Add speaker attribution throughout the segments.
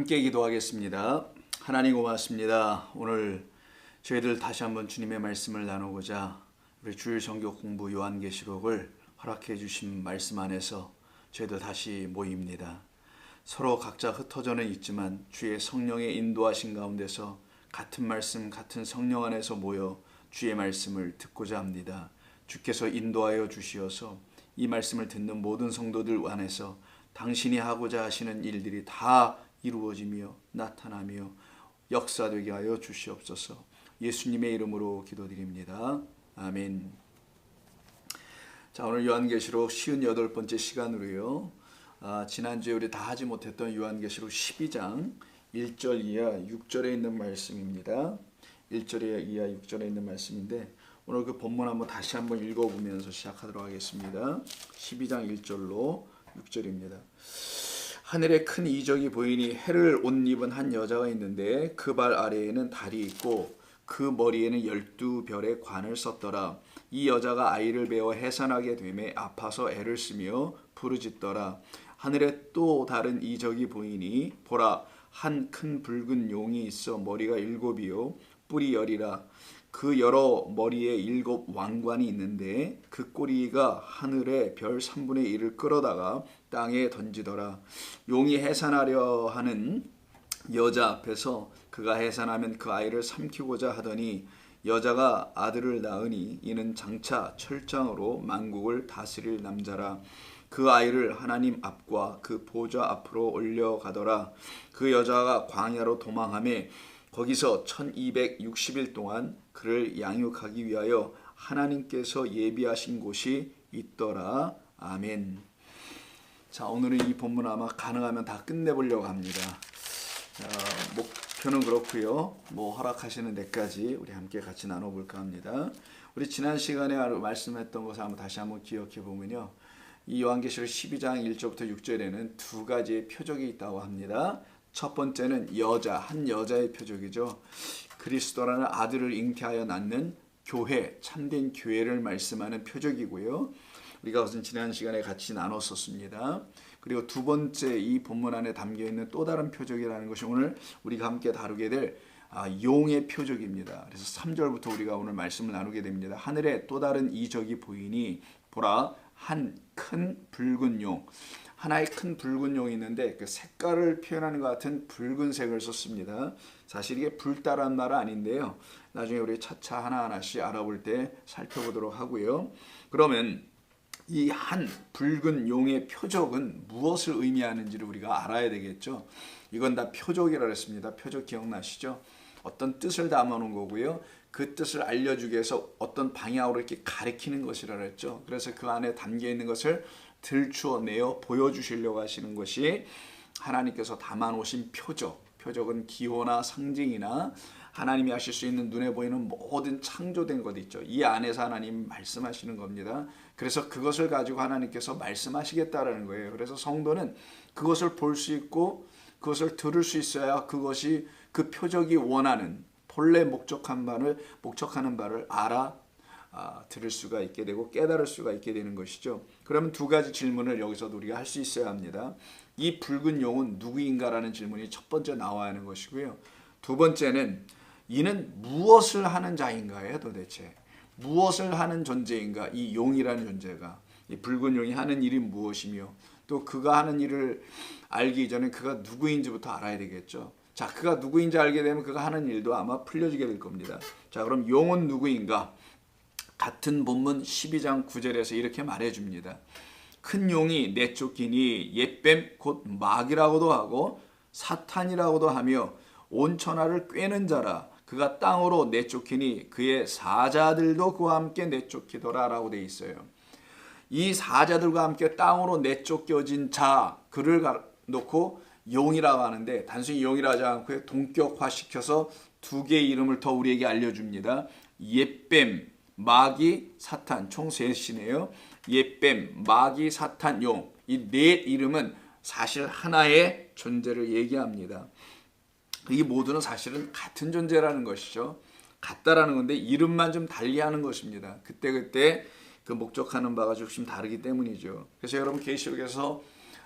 Speaker 1: 함께 기도하겠습니다. 하나님 고맙습니다. 오늘 저희들 다시 한번 주님의 말씀을 나누고자 우리 주일 성경 공부 요한계시록을 허락해 주신 말씀 안에서 저희들 다시 모입니다. 서로 각자 흩어져는 있지만 주의 성령의 인도하신 가운데서 같은 말씀 같은 성령 안에서 모여 주의 말씀을 듣고자 합니다. 주께서 인도하여 주시어서 이 말씀을 듣는 모든 성도들 안에서 당신이 하고자 하시는 일들이 다 이루어지며 나타나며 역사되게 하여 주시옵소서. 예수님의 이름으로 기도드립니다. 아멘. 자, 오늘 요한계시록 58번째 시간으로요. 지난주에 우리 다 하지 못했던 요한계시록 12장 1절 이하 6절에 있는 말씀입니다. 1절 이하 6절에 있는 말씀인데 오늘 그 본문 한번 다시 한번 읽어보면서 시작하도록 하겠습니다. 12장 1절로 6절입니다. 하늘에 큰 이적이 보이니 해를 옷 입은 한 여자가 있는데 그 발 아래에는 달이 있고 그 머리에는 12별의 관을 썼더라. 이 여자가 아이를 베어 해산하게 되매 아파서 애를 쓰며 부르짖더라. 하늘에 또 다른 이적이 보이니 보라, 한 큰 붉은 용이 있어 머리가 7이요 뿔이 10이라. 그 여러 머리에 7 왕관이 있는데 그 꼬리가 하늘의 별 3분의 1을 끌어다가 땅에 던지더라. 용이 해산하려 하는 여자 앞에서 그가 해산하면 그 아이를 삼키고자 하더니 여자가 아들을 낳으니 이는 장차 철장으로 만국을 다스릴 남자라. 그 아이를 하나님 앞과 그 보좌 앞으로 올려가더라. 그 여자가 광야로 도망하며 거기서 1260일 동안 그를 양육하기 위하여 하나님께서 예비하신 곳이 있더라. 아멘. 자, 오늘은 이 본문 아마 가능하면 다 끝내보려고 합니다. 목표는 그렇고요. 허락하시는 데까지 우리 함께 같이 나눠볼까 합니다. 우리 지난 시간에 말씀했던 것을 다시 한번 기억해 보면요. 이 요한계시록 12장 1절부터 6절에는 두 가지의 표적이 있다고 합니다. 첫 번째는 한 여자의 표적이죠. 그리스도라는 아들을 잉태하여 낳는 교회, 참된 교회를 말씀하는 표적이고요. 우리가 우선 지난 시간에 같이 나눴었습니다. 그리고 두 번째 이 본문 안에 담겨있는 또 다른 표적이라는 것이 오늘 우리가 함께 다루게 될 용의 표적입니다. 그래서 3절부터 우리가 오늘 말씀을 나누게 됩니다. 하늘에 또 다른 이적이 보이니 보라, 한 큰 붉은 용. 하나의 큰 붉은 용이 있는데 그 색깔을 표현하는 것 같은 붉은색을 썼습니다. 사실 이게 불다란 말은 아닌데요. 나중에 우리 차차 하나하나씩 알아볼 때 살펴보도록 하고요. 그러면 이 한 붉은 용의 표적은 무엇을 의미하는지를 우리가 알아야 되겠죠. 이건 다 표적이라고 했습니다. 표적 기억나시죠? 어떤 뜻을 담아놓은 거고요. 그 뜻을 알려주기 위해서 어떤 방향으로 이렇게 가리키는 것이라고 했죠. 그래서 그 안에 담겨있는 것을 들추어내어 보여주시려고 하시는 것이 하나님께서 담아놓으신 표적. 표적은 기호나 상징이나 하나님이 하실 수 있는 눈에 보이는 모든 창조된 것 있죠. 이 안에서 하나님 말씀하시는 겁니다. 그래서 그것을 가지고 하나님께서 말씀하시겠다라는 거예요. 그래서 성도는 그것을 볼 수 있고 그것을 들을 수 있어야 그것이 그 표적이 원하는 본래 목적하는 바를 알아 들을 수가 있게 되고 깨달을 수가 있게 되는 것이죠. 그러면 두 가지 질문을 여기서도 우리가 할 수 있어야 합니다. 이 붉은 용은 누구인가라는 질문이 첫 번째 나와야 하는 것이고요. 두 번째는 이는 무엇을 하는 자인가요? 도대체 무엇을 하는 존재인가? 이 용이라는 존재가, 이 붉은 용이 하는 일이 무엇이며 또 그가 하는 일을 알기 이전에 그가 누구인지부터 알아야 되겠죠. 자, 그가 누구인지 알게 되면 그가 하는 일도 아마 풀려지게 될 겁니다. 자, 그럼 용은 누구인가? 같은 본문 12장 9절에서 이렇게 말해줍니다. 큰 용이 내쫓기니 옛뱀 곧 마귀라고도 하고 사탄이라고도 하며 온 천하를 꿰는 자라. 그가 땅으로 내쫓기니 그의 사자들도 그와 함께 내쫓기더라 라고 되어 있어요. 이 사자들과 함께 땅으로 내쫓겨진 자, 그를 놓고 용이라고 하는데 단순히 용이라 하지 않고 동격화시켜서 두 개의 이름을 더 우리에게 알려줍니다. 옛뱀, 마귀, 사탄, 총 셋이네요. 옛뱀, 마귀, 사탄, 용. 이 네 이름은 사실 하나의 존재를 얘기합니다. 이 모두는 사실은 같은 존재라는 것이죠. 같다라는 건데 이름만 좀 달리하는 것입니다. 그때 그 목적하는 바가 조금 다르기 때문이죠. 그래서 여러분 계시록에서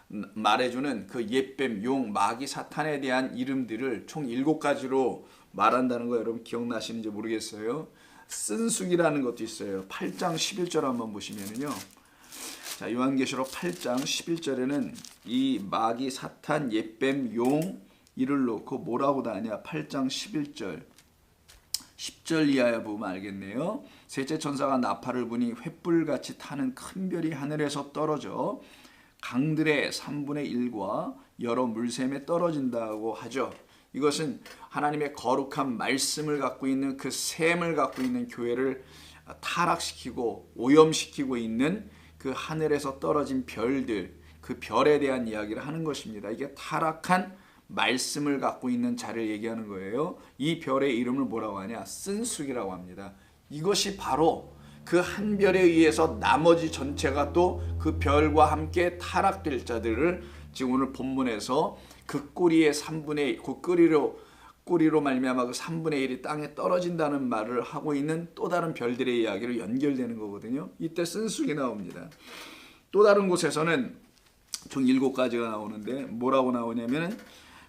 Speaker 1: 말해주는 그 옛뱀, 용, 마귀, 사탄에 대한 이름들을 총 7가지로 말한다는 거 여러분 기억나시는지 모르겠어요. 쓴숙이라는 것도 있어요. 8장 11절 한번 보시면은요. 자, 요한계시록 8장 11절에는 이 마귀, 사탄, 옛뱀, 용 이를 놓고 뭐라고 다냐? 8장 11절 10절 이하에 보면 알겠네요. 셋째 천사가 나팔을 부니 횃불같이 타는 큰 별이 하늘에서 떨어져 강들의 3분의 1과 여러 물샘에 떨어진다고 하죠. 이것은 하나님의 거룩한 말씀을 갖고 있는 그 샘을 갖고 있는 교회를 타락시키고 오염시키고 있는 그 하늘에서 떨어진 별들, 그 별에 대한 이야기를 하는 것입니다. 이게 타락한 말씀을 갖고 있는 자를 얘기하는 거예요. 이 별의 이름을 뭐라고 하냐? 쓴숙이라고 합니다. 이것이 바로 그 한 별에 의해서 나머지 전체가 또 그 별과 함께 타락될 자들을 지금 오늘 본문에서 그 꼬리의 3분의 그 꼬리로 말미암아 그 3분의 1이 땅에 떨어진다는 말을 하고 있는 또 다른 별들의 이야기로 연결되는 거거든요. 이때 쓴숙이 나옵니다. 또 다른 곳에서는 총 7가지가 나오는데 뭐라고 나오냐면은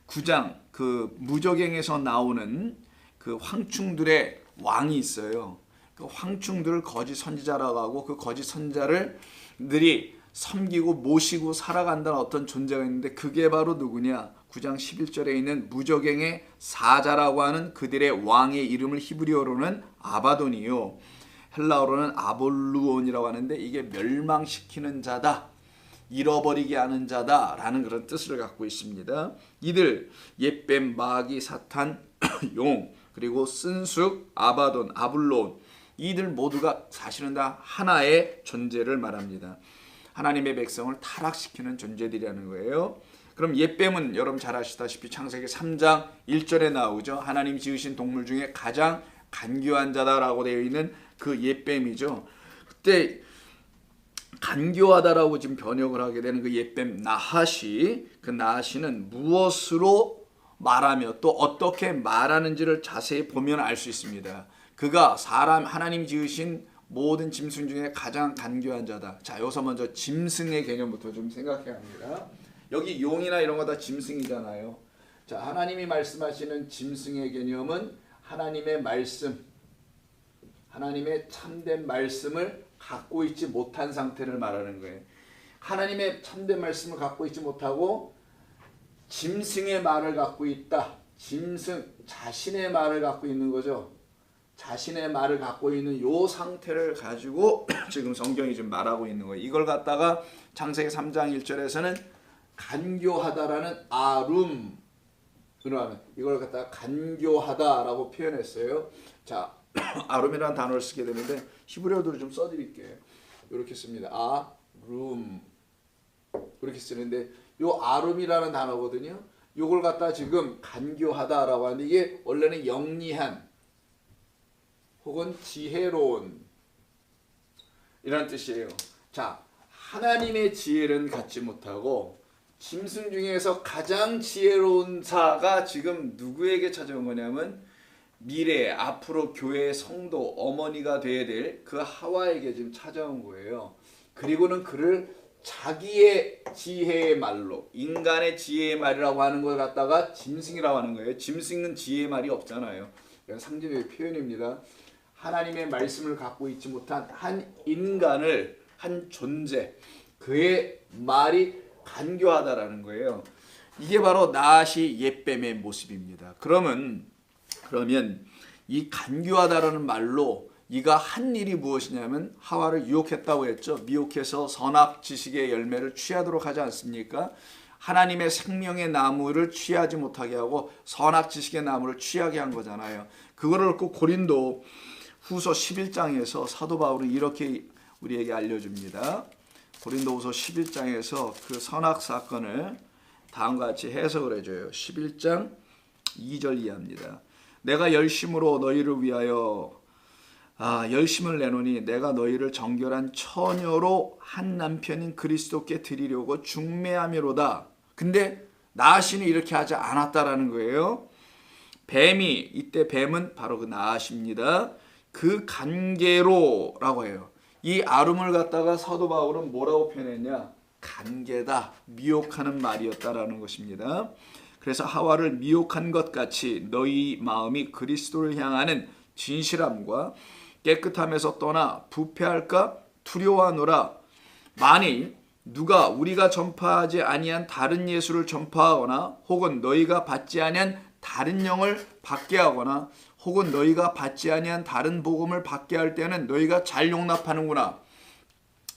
Speaker 1: 9장 그 무저갱에서 나오는 그 황충들의 왕이 있어요. 그 황충들을 거짓 선지자라고 하고 그 거짓 선지자들이 섬기고 모시고 살아간다는 어떤 존재가 있는데 그게 바로 누구냐? 9장 11절에 있는 무저갱의 사자라고 하는 그들의 왕의 이름을 히브리어로는 아바돈이요. 헬라어로는 아볼루온이라고 하는데 이게 멸망시키는 자다. 잃어버리게 하는 자다라는 그런 뜻을 갖고 있습니다. 이들 옛뱀, 마귀, 사탄, 용, 그리고 쓴숙, 아바돈, 아블론 이들 모두가 사실은 다 하나의 존재를 말합니다. 하나님의 백성을 타락시키는 존재들이라는 거예요. 그럼 옛뱀은 여러분 잘 아시다시피 창세기 3장 1절에 나오죠. 하나님 지으신 동물 중에 가장 간교한 자다라고 되어 있는 그 옛뱀이죠. 그때 간교하다라고 지금 번역을 하게 되는 그 옛뱀 나하시, 그 나하시는 무엇으로 말하며 또 어떻게 말하는지를 자세히 보면 알 수 있습니다. 그가 하나님 지으신 모든 짐승 중에 가장 간교한 자다. 자, 여기서 먼저 짐승의 개념부터 좀 생각해야 합니다. 여기 용이나 이런 거 다 짐승이잖아요. 자, 하나님이 말씀하시는 짐승의 개념은 하나님의 말씀, 하나님의 참된 말씀을 갖고 있지 못한 상태를 말하는 거예요. 하나님의 참된 말씀을 갖고 있지 못하고 짐승의 말을 갖고 있다. 짐승 자신의 말을 갖고 있는 거죠. 자신의 말을 갖고 있는 요 상태를 가지고 지금 성경이 좀 말하고 있는 거예요. 이걸 갖다가 창세기 3장 1절에서는 간교하다라는 아룸, 이걸 갖다가 간교하다라고 표현했어요. 자, 아룸이라는 단어를 쓰게 되는데 히브리어로 좀 써드릴게요. 이렇게 씁니다. 아룸 이렇게 쓰는데 요 아룸이라는 단어거든요. 요걸 갖다 지금 간교하다라고 하는데 이게 원래는 영리한 혹은 지혜로운 이런 뜻이에요. 자, 하나님의 지혜는 갖지 못하고 짐승 중에서 가장 지혜로운 자가 지금 누구에게 찾아온 거냐면 미래 앞으로 교회의 성도 어머니가 되어야 될 그 하와에게 지금 찾아온 거예요. 그리고는 그를 자기의 지혜의 말로, 인간의 지혜의 말이라고 하는 걸 갖다가 짐승이라고 하는 거예요. 짐승은 지혜의 말이 없잖아요. 상징의 표현입니다. 하나님의 말씀을 갖고 있지 못한 한 인간을, 한 존재, 그의 말이 간교하다라는 거예요. 이게 바로 나시 옛뱀의 모습입니다. 그러면 이 간교하다라는 말로 이가 한 일이 무엇이냐면 하와를 유혹했다고 했죠. 미혹해서 선악 지식의 열매를 취하도록 하지 않습니까? 하나님의 생명의 나무를 취하지 못하게 하고 선악 지식의 나무를 취하게 한 거잖아요. 그거를 놓고 고린도 후서 11장에서 사도 바울은 이렇게 우리에게 알려줍니다. 고린도후서 11장에서 그 선악 사건을 다음과 같이 해석을 해줘요. 11장 2절 이하입니다. 내가 열심으로 너희를 위하여 열심을 내노니 내가 너희를 정결한 처녀로 한 남편인 그리스도께 드리려고 중매함이로다. 근데 나아시는 이렇게 하지 않았다라는 거예요. 뱀이, 이때 뱀은 바로 그 나아시입니다. 그 관계로라고 해요. 이 아름을 갖다가 사도 바울은 뭐라고 표현했냐? 간계다, 미혹하는 말이었다라는 것입니다. 그래서 하와를 미혹한 것 같이 너희 마음이 그리스도를 향하는 진실함과 깨끗함에서 떠나 부패할까 두려워하노라. 만일 누가 우리가 전파하지 아니한 다른 예수를 전파하거나 혹은 너희가 받지 아니한 다른 영을 받게 하거나 혹은 너희가 받지 아니한 다른 복음을 받게 할 때는 너희가 잘 용납하는구나.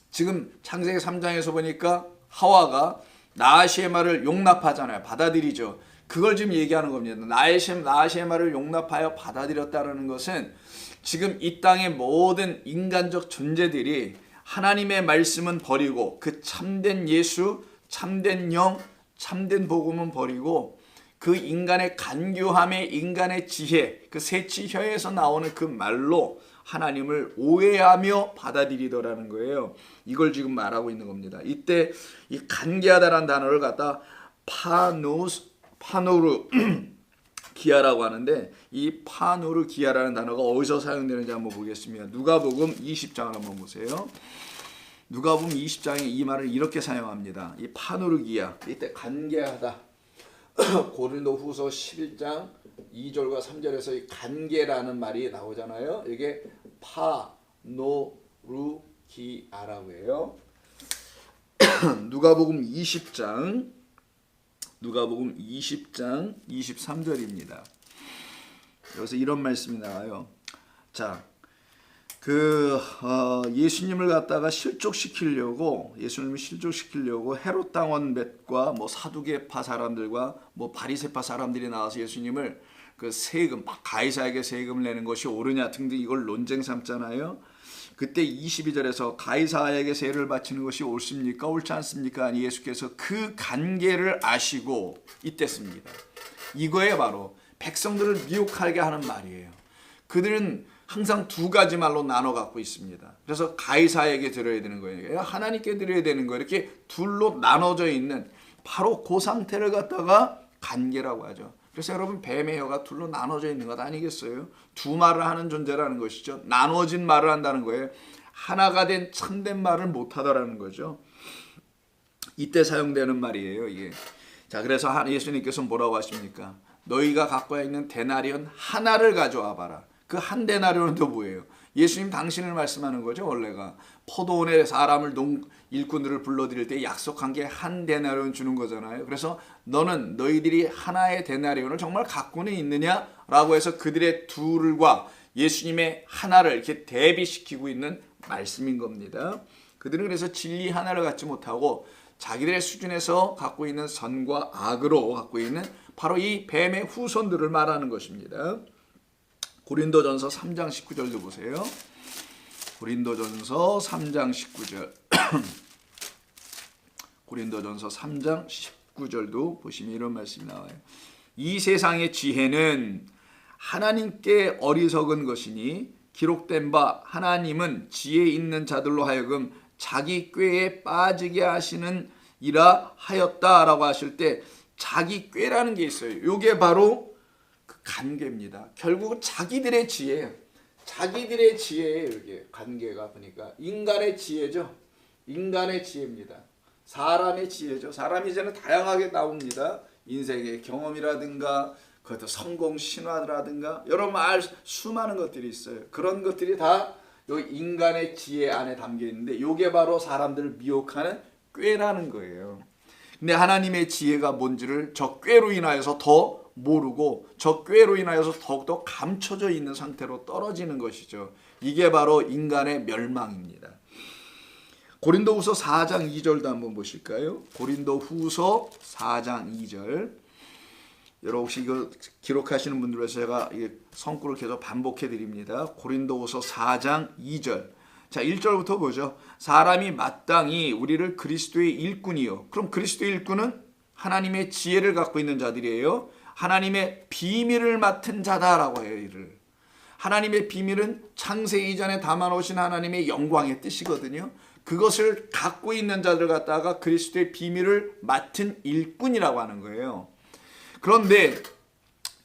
Speaker 1: 지금 창세기 3장에서 보니까 하와가 나아시의 말을 용납하잖아요. 받아들이죠. 그걸 지금 얘기하는 겁니다. 나아시의 말을 용납하여 받아들였다는 것은 지금 이 땅의 모든 인간적 존재들이 하나님의 말씀은 버리고 그 참된 예수, 참된 영, 참된 복음은 버리고 그 인간의 간교함에 인간의 지혜, 그 새치혀에서 나오는 그 말로 하나님을 오해하며 받아들이더라는 거예요. 이걸 지금 말하고 있는 겁니다. 이때 이 간계하다라는 단어를 갖다 파노르 기아라고 하는데 이 파노르 기아라는 단어가 어디서 사용되는지 한번 보겠습니다. 누가복음 20장을 한번 보세요. 누가복음 20장에 이 말을 이렇게 사용합니다. 이 파노르 기아, 이때 간계하다. 고린도후서 11장 2절과 3절에서 이 간계라는 말이 나오잖아요. 이게 파노르기아라고 해요. 누가복음 20장 23절입니다. 여기서 이런 말씀이 나와요. 자, 예수님을 갖다가 예수님을 실족시키려고 헤롯 당원bet과 뭐 사두개파 사람들과 뭐 바리새파 사람들이 나와서 예수님을 그 세금, 가이사에게 세금을 내는 것이 옳으냐 등등 이걸 논쟁 삼잖아요. 그때 22절에서 가이사에게 세를 바치는 것이 옳습니까? 옳지 않습니까? 아니 예수께서 그 간계를 아시고 이때 씁니다. 이거에 바로 백성들을 미혹하게 하는 말이에요. 그들은 항상 두 가지 말로 나눠 갖고 있습니다. 그래서 가이사에게 드려야 되는 거예요. 하나님께 드려야 되는 거예요. 이렇게 둘로 나눠져 있는 바로 그 상태를 갖다가 간계라고 하죠. 그래서 여러분 뱀의 혀가 둘로 나눠져 있는 것 아니겠어요? 두 말을 하는 존재라는 것이죠. 나눠진 말을 한다는 거예요. 하나가 된 참된 말을 못하다라는 거죠. 이때 사용되는 말이에요. 이게. 자, 그래서 예수님께서 뭐라고 하십니까? 너희가 갖고 있는 데나리온 하나를 가져와 봐라. 그 한 데나리온은 또 뭐예요? 예수님 당신을 말씀하는 거죠. 원래가 포도원에 일꾼들을 불러들일 때 약속한 게 한 데나리온 주는 거잖아요. 그래서 너희들이 하나의 데나리온을 정말 갖고는 있느냐라고 해서 그들의 둘과 예수님의 하나를 이렇게 대비시키고 있는 말씀인 겁니다. 그들은 그래서 진리 하나를 갖지 못하고 자기들의 수준에서 갖고 있는 선과 악으로 갖고 있는 바로 이 뱀의 후손들을 말하는 것입니다. 고린도전서 3장 19절도 보세요. 고린도전서 3장 19절. 고린도전서 3장 19절도 보시면 이런 말씀이 나와요. 이 세상의 지혜는 하나님께 어리석은 것이니 기록된 바 하나님은 지혜 있는 자들로 하여금 자기 꾀에 빠지게 하시는 이라 하였다라고 하실 때 자기 꾀라는 게 있어요. 이게 바로 그 간계입니다. 결국은 자기들의 지혜예요. 자기들의 지혜예요. 이게 간계가 보니까 인간의 지혜죠. 인간의 지혜입니다. 사람의 지혜죠. 사람이 이제는 다양하게 나옵니다. 인생의 경험이라든가 그것도 성공 신화라든가 여러 수많은 것들이 있어요. 그런 것들이 다 여기 인간의 지혜 안에 담겨 있는데 이게 바로 사람들을 미혹하는 꾀라는 거예요. 근데 하나님의 지혜가 뭔지를 저 꾀로 인하여서 더 모르고 저 꾀로 인하여서 더욱더 감춰져 있는 상태로 떨어지는 것이죠. 이게 바로 인간의 멸망입니다. 고린도후서 4장 2절도 한번 보실까요? 고린도후서 4장 2절. 여러분 혹시 이거 기록하시는 분들에서 제가 성구를 계속 반복해 드립니다. 고린도후서 4장 2절. 자, 1절부터 보죠. 사람이 마땅히 우리를 그리스도의 일꾼이요. 그럼 그리스도의 일꾼은 하나님의 지혜를 갖고 있는 자들이에요. 하나님의 비밀을 맡은 자다라고 해요. 이를. 하나님의 비밀은 창세 이전에 담아놓으신 하나님의 영광의 뜻이거든요. 그것을 갖고 있는 자들 갖다가 그리스도의 비밀을 맡은 일꾼이라고 하는 거예요. 그런데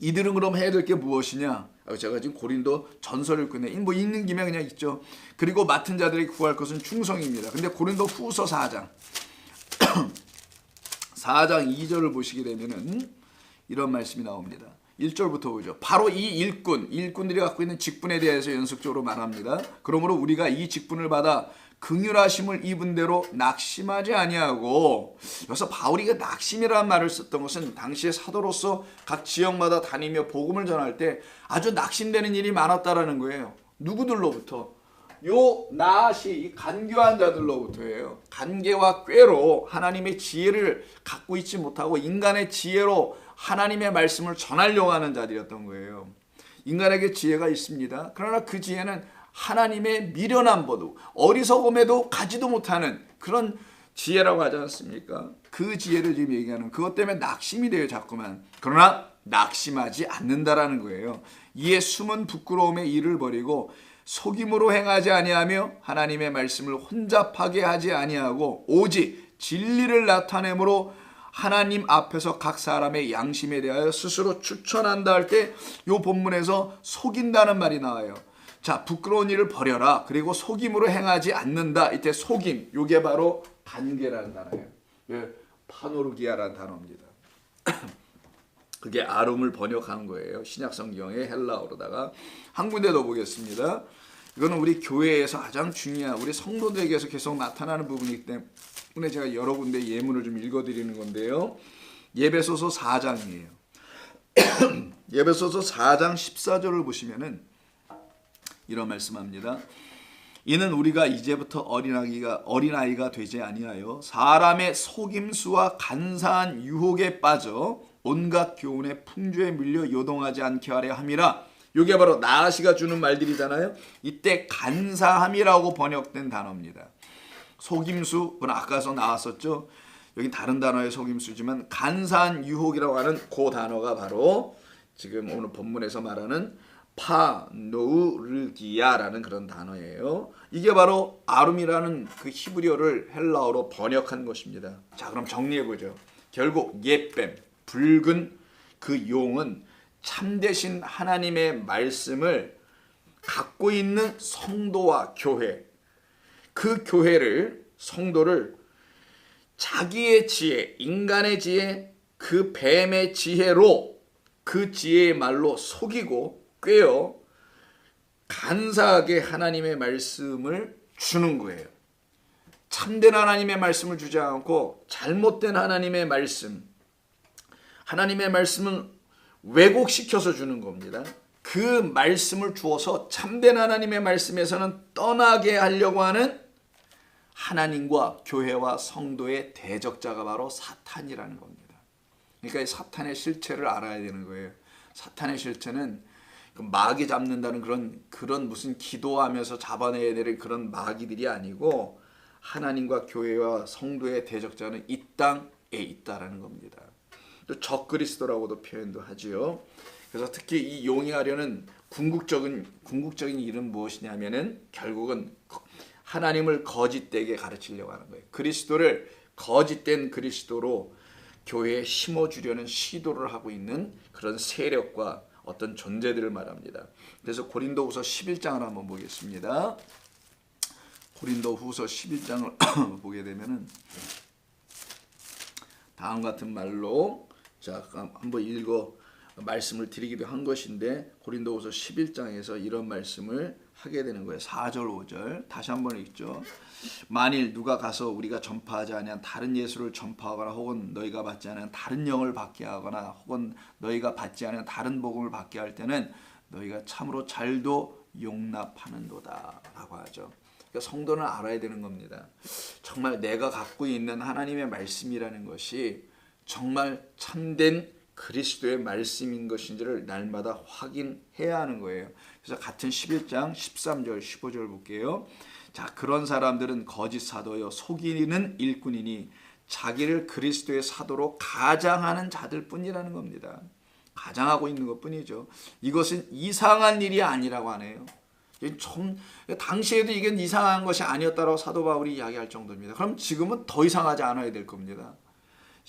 Speaker 1: 이들은 그럼 해야 될 게 무엇이냐? 제가 지금 고린도 전설을 읽고 뭐 읽는 김에 그냥 있죠. 그리고 맡은 자들에게 구할 것은 충성입니다. 근데 고린도 후서 4장 4장 2절을 보시게 되면은 이런 말씀이 나옵니다. 1절부터 보죠. 바로 이 일꾼들이 갖고 있는 직분에 대해서 연속적으로 말합니다. 그러므로 우리가 이 직분을 받아 긍휼하심을 입은 대로 낙심하지 아니하고, 여기서 바울이가 낙심이라는 말을 썼던 것은 당시의 사도로서 각 지역마다 다니며 복음을 전할 때 아주 낙심되는 일이 많았다라는 거예요. 누구들로부터? 요 나시 간교한 자들로부터예요. 간계와 꾀로 하나님의 지혜를 갖고 있지 못하고 인간의 지혜로 하나님의 말씀을 전하려고 하는 자들이었던 거예요. 인간에게 지혜가 있습니다. 그러나 그 지혜는 하나님의 미련함보도 어리석음에도 가지도 못하는 그런 지혜라고 하지 않습니까? 그 지혜를 지금 얘기하는, 그것 때문에 낙심이 돼요, 자꾸만. 그러나 낙심하지 않는다라는 거예요. 이에 숨은 부끄러움의 일을 버리고 속임으로 행하지 아니하며 하나님의 말씀을 혼잡하게 하지 아니하고 오직 진리를 나타내므로 하나님 앞에서 각 사람의 양심에 대하여 스스로 추천한다 할 때 이 본문에서 속인다는 말이 나와요. 자, 부끄러운 일을 버려라. 그리고 속임으로 행하지 않는다. 이때 속임, 이게 바로 간계라는 단어예요. 예, 파노르기아라는 단어입니다. 그게 아름을 번역한 거예요. 신약 성경의 헬라어로다가. 한 군데 더 보겠습니다. 이거는 우리 교회에서 가장 중요한, 우리 성도들에게서 계속 나타나는 부분이기 때문에 제가 여러 군데 예문을 좀 읽어드리는 건데요. 예배소서 4장이에요. 예배소서 4장 14절을 보시면은 이런 말씀합니다. 이는 우리가 이제부터 어린아이가 되지 아니하여 사람의 속임수와 간사한 유혹에 빠져 온갖 교훈의 풍조에 밀려 요동하지 않게 하려 함이라. 이게 바로 나아시가 주는 말들이잖아요. 이때 간사함이라고 번역된 단어입니다. 속임수, 그건 아까서 나왔었죠. 여기 다른 단어의 속임수지만 간사한 유혹이라고 하는 그 단어가 바로 지금 오늘 본문에서 말하는 파노르기아라는 그런 단어예요. 이게 바로 아름이라는 그 히브리어를 헬라어로 번역한 것입니다. 자, 그럼 정리해보죠. 결국 예뱀, 붉은 그 용은 참되신 하나님의 말씀을 갖고 있는 성도와 교회, 그 교회를, 성도를 자기의 지혜, 인간의 지혜, 그 뱀의 지혜로, 그 지혜의 말로 속이고 꿰어 간사하게 하나님의 말씀을 주는 거예요. 참된 하나님의 말씀을 주지 않고 잘못된 하나님의 말씀, 하나님의 말씀은 왜곡시켜서 주는 겁니다. 그 말씀을 주어서 참된 하나님의 말씀에서는 떠나게 하려고 하는 하나님과 교회와 성도의 대적자가 바로 사탄이라는 겁니다. 그러니까 이 사탄의 실체를 알아야 되는 거예요. 사탄의 실체는 마귀 잡는다는 그런 무슨 기도하면서 잡아내야 될 그런 마귀들이 아니고 하나님과 교회와 성도의 대적자는 이 땅에 있다라는 겁니다. 또 적그리스도라고도 표현도 하지요. 그래서 특히 이 용이 하려는 궁극적인 일은 무엇이냐면은 결국은 하나님을 거짓되게 가르치려고 하는 거예요. 그리스도를 거짓된 그리스도로 교회에 심어주려는 시도를 하고 있는 그런 세력과 어떤 존재들을 말합니다. 그래서 고린도후서 11장을 한번 보겠습니다. 고린도후서 11장을 보게 되면은 다음 같은 말로, 자, 한번 말씀을 드리기도 한 것인데, 고린도후서 11장에서 이런 말씀을 하게 되는 거예요. 4절 5절 다시 한번 읽죠. 만일 누가 가서 우리가 전파하지 아니한 다른 예수를 전파하거나 혹은 너희가 받지 않은 다른 영을 받게 하거나 혹은 너희가 받지 않은 다른 복음을 받게 할 때는 너희가 참으로 잘도 용납하는도다 라고 하죠. 그러니까 성도는 알아야 되는 겁니다. 정말 내가 갖고 있는 하나님의 말씀이라는 것이 정말 참된 그리스도의 말씀인 것인지를 날마다 확인해야 하는 거예요. 그래서 같은 11장 13절 15절 볼게요. 자, 그런 사람들은 거짓 사도여 속이는 일꾼이니 자기를 그리스도의 사도로 가장하는 자들 뿐이라는 겁니다. 가장하고 있는 것 뿐이죠. 이것은 이상한 일이 아니라고 하네요. 당시에도 이게 이상한 것이 아니었다고 사도 바울이 이야기할 정도입니다. 그럼 지금은 더 이상하지 않아야 될 겁니다.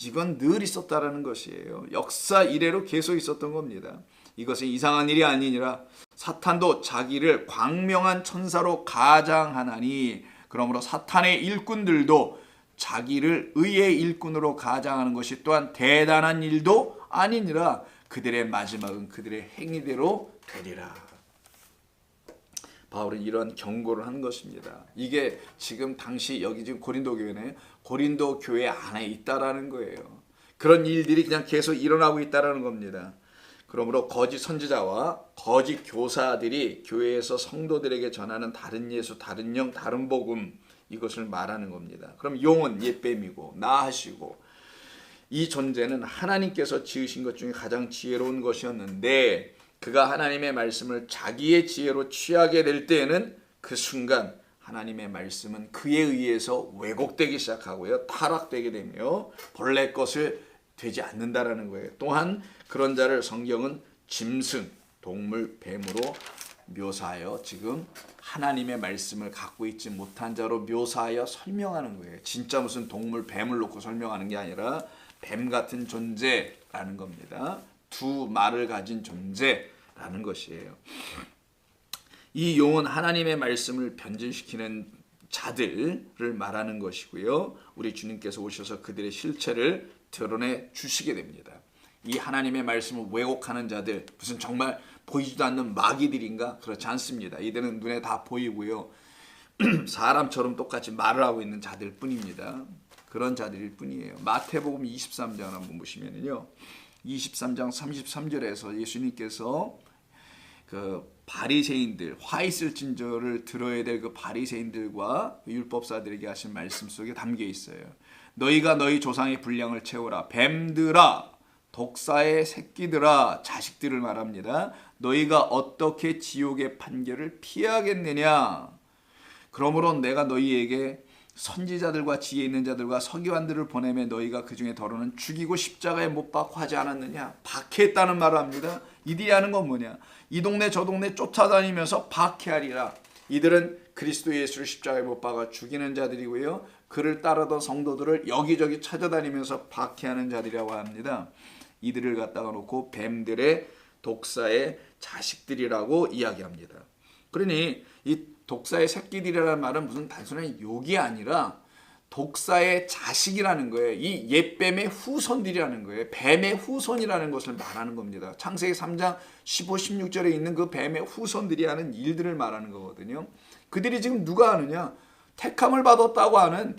Speaker 1: 이건 늘 있었다라는 것이에요. 역사 이래로 계속 있었던 겁니다. 이것은 이상한 일이 아니니라 사탄도 자기를 광명한 천사로 가장하나니, 그러므로 사탄의 일꾼들도 자기를 의의 일꾼으로 가장하는 것이 또한 대단한 일도 아니니라. 그들의 마지막은 그들의 행위대로 되리라. 바울은 이런 경고를 하는 것입니다. 이게 지금 당시 여기 지금 고린도 교회네, 고린도 교회 안에 있다라는 거예요. 그런 일들이 그냥 계속 일어나고 있다라는 겁니다. 그러므로 거짓 선지자와 거짓 교사들이 교회에서 성도들에게 전하는 다른 예수, 다른 영, 다른 복음, 이것을 말하는 겁니다. 그럼 용은 옛뱀이고 나하시고, 이 존재는 하나님께서 지으신 것 중에 가장 지혜로운 것이었는데, 그가 하나님의 말씀을 자기의 지혜로 취하게 될 때에는 그 순간 하나님의 말씀은 그에 의해서 왜곡되기 시작하고요, 타락되게 되며 본래 것을 되지 않는다라는 거예요. 또한 그런 자를 성경은 짐승, 동물, 뱀으로 묘사하여 지금 하나님의 말씀을 갖고 있지 못한 자로 묘사하여 설명하는 거예요. 진짜 무슨 동물, 뱀을 놓고 설명하는 게 아니라 뱀 같은 존재라는 겁니다. 두 말을 가진 존재라는 것이에요. 이 용은 하나님의 말씀을 변질시키는 자들을 말하는 것이고요. 우리 주님께서 오셔서 그들의 실체를 드러내 주시게 됩니다. 이 하나님의 말씀을 왜곡하는 자들, 무슨 정말 보이지도 않는 마귀들인가? 그렇지 않습니다. 이들은 눈에 다 보이고요, 사람처럼 똑같이 말을 하고 있는 자들 뿐입니다. 그런 자들일 뿐이에요. 마태복음 23장 한번 보시면요, 23장 33절에서 예수님께서 그 바리새인들, 화 있을 진저를 들어야 될 그 바리새인들과 율법사들에게 하신 말씀 속에 담겨 있어요. 너희가 너희 조상의 분량을 채우라. 뱀들아, 독사의 새끼들아, 자식들을 말합니다. 너희가 어떻게 지옥의 판결을 피하겠느냐? 그러므로 내가 너희에게 선지자들과 지혜 있는 자들과 서기관들을 보내며 너희가 그 중에 더러는 죽이고 십자가에 못 박고 하지 않았느냐? 박해했다는 말을 합니다. 이들이 하는 건 뭐냐? 이 동네 저 동네 쫓아다니면서 박해하리라. 이들은 그리스도 예수를 십자가에 못 박아 죽이는 자들이고요, 그를 따르던 성도들을 여기저기 찾아다니면서 박해하는 자들이라고 합니다. 이들을 갖다가 놓고 뱀들의 독사의 자식들이라고 이야기합니다. 그러니 이 독사의 새끼들이라는 말은 무슨 단순한 욕이 아니라 독사의 자식이라는 거예요. 이 옛뱀의 후손들이라는 거예요. 뱀의 후손이라는 것을 말하는 겁니다. 창세기 3장 15, 16절에 있는 그 뱀의 후손들이 하는 일들을 말하는 거거든요. 그들이 지금 누가 하느냐? 택함을 받았다고 하는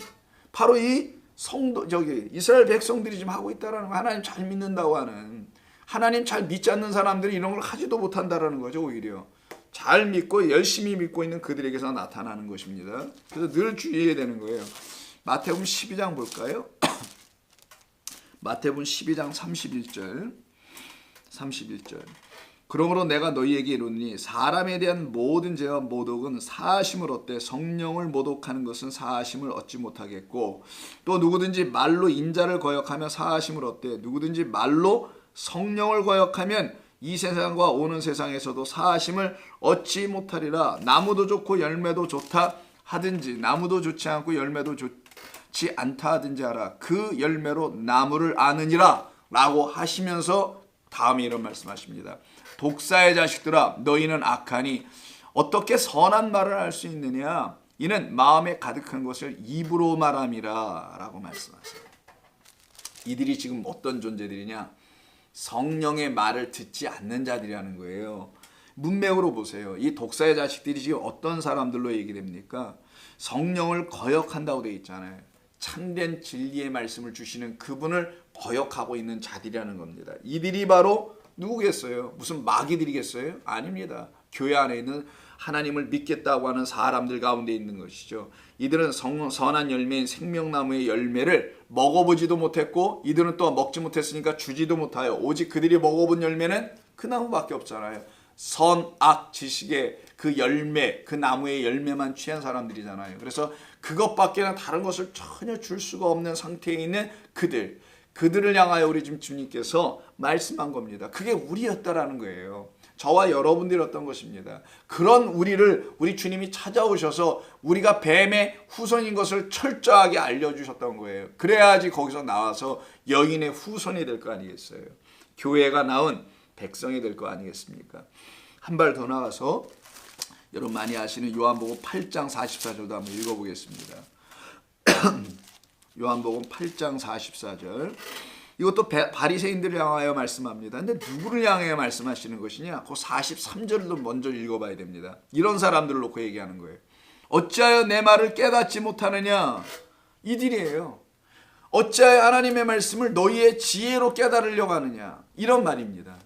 Speaker 1: 바로 이 성도, 이스라엘 백성들이 지금 하고 있다는 거, 하나님 잘 믿는다고 하는, 하나님 잘 믿지 않는 사람들이 이런 걸 하지도 못한다라는 거죠. 오히려 잘 믿고 열심히 믿고 있는 그들에게서 나타나는 것입니다. 그래서 늘 주의해야 되는 거예요. 마태복음 12장 볼까요? 마태복음 12장 31절. 그러므로 내가 너희에게 이르노니 사람에 대한 모든 죄와 모독은 사하심을 얻되 성령을 모독하는 것은 사하심을 얻지 못하겠고, 또 누구든지 말로 인자를 거역하며 사하심을 얻되 누구든지 말로 성령을 거역하면 이 세상과 오는 세상에서도 사하심을 얻지 못하리라. 나무도 좋고 열매도 좋다 하든지 나무도 좋지 않고 열매도 좋지 않다 하든지 하라. 그 열매로 나무를 아느니라 라고 하시면서 다음에 이런 말씀하십니다. 독사의 자식들아, 너희는 악하니 어떻게 선한 말을 할 수 있느냐? 이는 마음에 가득한 것을 입으로 말함이라 라고 말씀하세요. 이들이 지금 어떤 존재들이냐? 성령의 말을 듣지 않는 자들이라는 거예요. 문맥으로 보세요. 이 독사의 자식들이 지금 어떤 사람들로 얘기됩니까? 성령을 거역한다고 되어 있잖아요. 참된 진리의 말씀을 주시는 그분을 거역하고 있는 자들이라는 겁니다. 이들이 바로 누구겠어요? 무슨 마귀들이겠어요? 아닙니다. 교회 안에 있는 하나님을 믿겠다고 하는 사람들 가운데 있는 것이죠. 이들은 선한 열매인 생명나무의 열매를 먹어보지도 못했고, 이들은 또 먹지 못했으니까 주지도 못하여 오직 그들이 먹어본 열매는 그 나무밖에 없잖아요. 선악 지식의 그 열매, 그 나무의 열매만 취한 사람들이잖아요. 그래서 그것밖에는 다른 것을 전혀 줄 수가 없는 상태에 있는 그들을 향하여 우리 지금 주님께서 말씀한 겁니다. 그게 우리였다라는 거예요. 저와 여러분들이었던 것입니다. 그런 우리를 우리 주님이 찾아오셔서 우리가 뱀의 후손인 것을 철저하게 알려주셨던 거예요. 그래야지 거기서 나와서 여인의 후손이 될 거 아니겠어요. 교회가 낳은 백성이 될 거 아니겠습니까? 한 발 더 나가서 여러분 많이 아시는 요한복음 8장 44절도 한번 읽어보겠습니다. 요한복음 8장 44절. 이것도 바리새인들을 향하여 말씀합니다. 근데 누구를 향하여 말씀하시는 것이냐? 그 43절도 먼저 읽어봐야 됩니다. 이런 사람들을 놓고 얘기하는 거예요. 어찌하여 내 말을 깨닫지 못하느냐? 이들이에요. 어찌하여 하나님의 말씀을 너희의 지혜로 깨달으려고 하느냐? 이런 말입니다.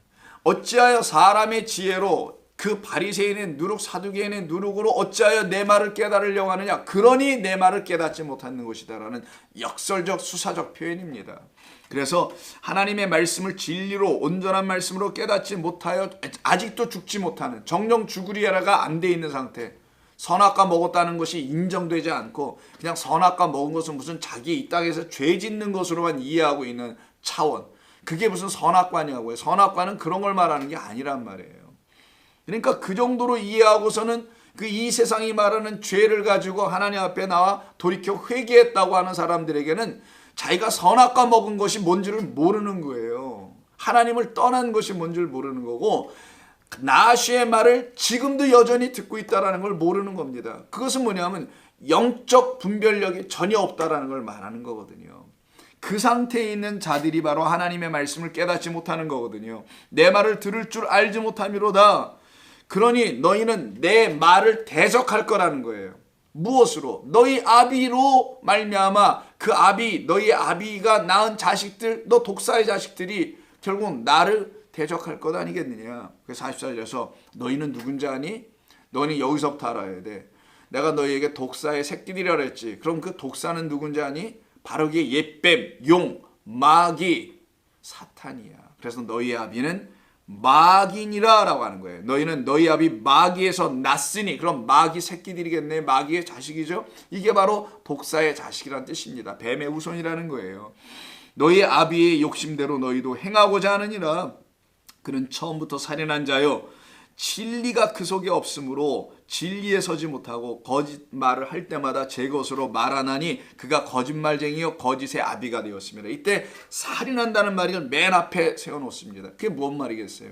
Speaker 1: 어찌하여 사람의 지혜로, 그 바리새인의 누룩, 사두개인의 누룩으로 어찌하여 내 말을 깨달으려고 하느냐? 그러니 내 말을 깨닫지 못하는 것이다라는 역설적 수사적 표현입니다. 그래서 하나님의 말씀을 진리로, 온전한 말씀으로 깨닫지 못하여 아직도 죽지 못하는, 정령 죽으리라가 안 돼 있는 상태. 선악과 먹었다는 것이 인정되지 않고 그냥 선악과 먹은 것은 무슨 자기 이 땅에서 죄 짓는 것으로만 이해하고 있는 차원. 그게 무슨 선악과냐고요. 선악과는 그런 걸 말하는 게 아니란 말이에요. 그러니까 그 정도로 이해하고서는 그 이 세상이 말하는 죄를 가지고 하나님 앞에 나와 돌이켜 회개했다고 하는 사람들에게는 자기가 선악과 먹은 것이 뭔지를 모르는 거예요. 하나님을 떠난 것이 뭔지를 모르는 거고, 나시의 말을 지금도 여전히 듣고 있다는 걸 모르는 겁니다. 그것은 뭐냐면 영적 분별력이 전혀 없다는 걸 말하는 거거든요. 그 상태에 있는 자들이 바로 하나님의 말씀을 깨닫지 못하는 거거든요. 내 말을 들을 줄 알지 못함이로다. 그러니 너희는 내 말을 대적할 거라는 거예요. 무엇으로? 너희 아비로 말미암아, 그 아비, 너희 아비가 낳은 자식들, 너 독사의 자식들이 결국 나를 대적할 것 아니겠느냐. 그래서 44절에서 너희는 누군지 아니? 너희는 여기서부터 알아야 돼. 내가 너희에게 독사의 새끼들이라 그랬지. 그럼 그 독사는 누군지 아니? 바로 그게 옛뱀, 용, 마귀, 사탄이야. 그래서 너희 아비는 마귀니라 라고 하는 거예요. 너희는 너희 아비 마귀에서 났으니, 그럼 마귀 새끼들이겠네. 마귀의 자식이죠. 이게 바로 독사의 자식이라는 뜻입니다. 뱀의 후손이라는 거예요. 너희 아비의 욕심대로 너희도 행하고자 하느니라. 그는 처음부터 살인한 자요, 진리가 그 속에 없으므로 진리에 서지 못하고 거짓말을 할 때마다 제 것으로 말하나니 그가 거짓말쟁이요 거짓의 아비가 되었습니다. 이때 살인한다는 말을 맨 앞에 세워놓습니다. 그게 뭔 말이겠어요?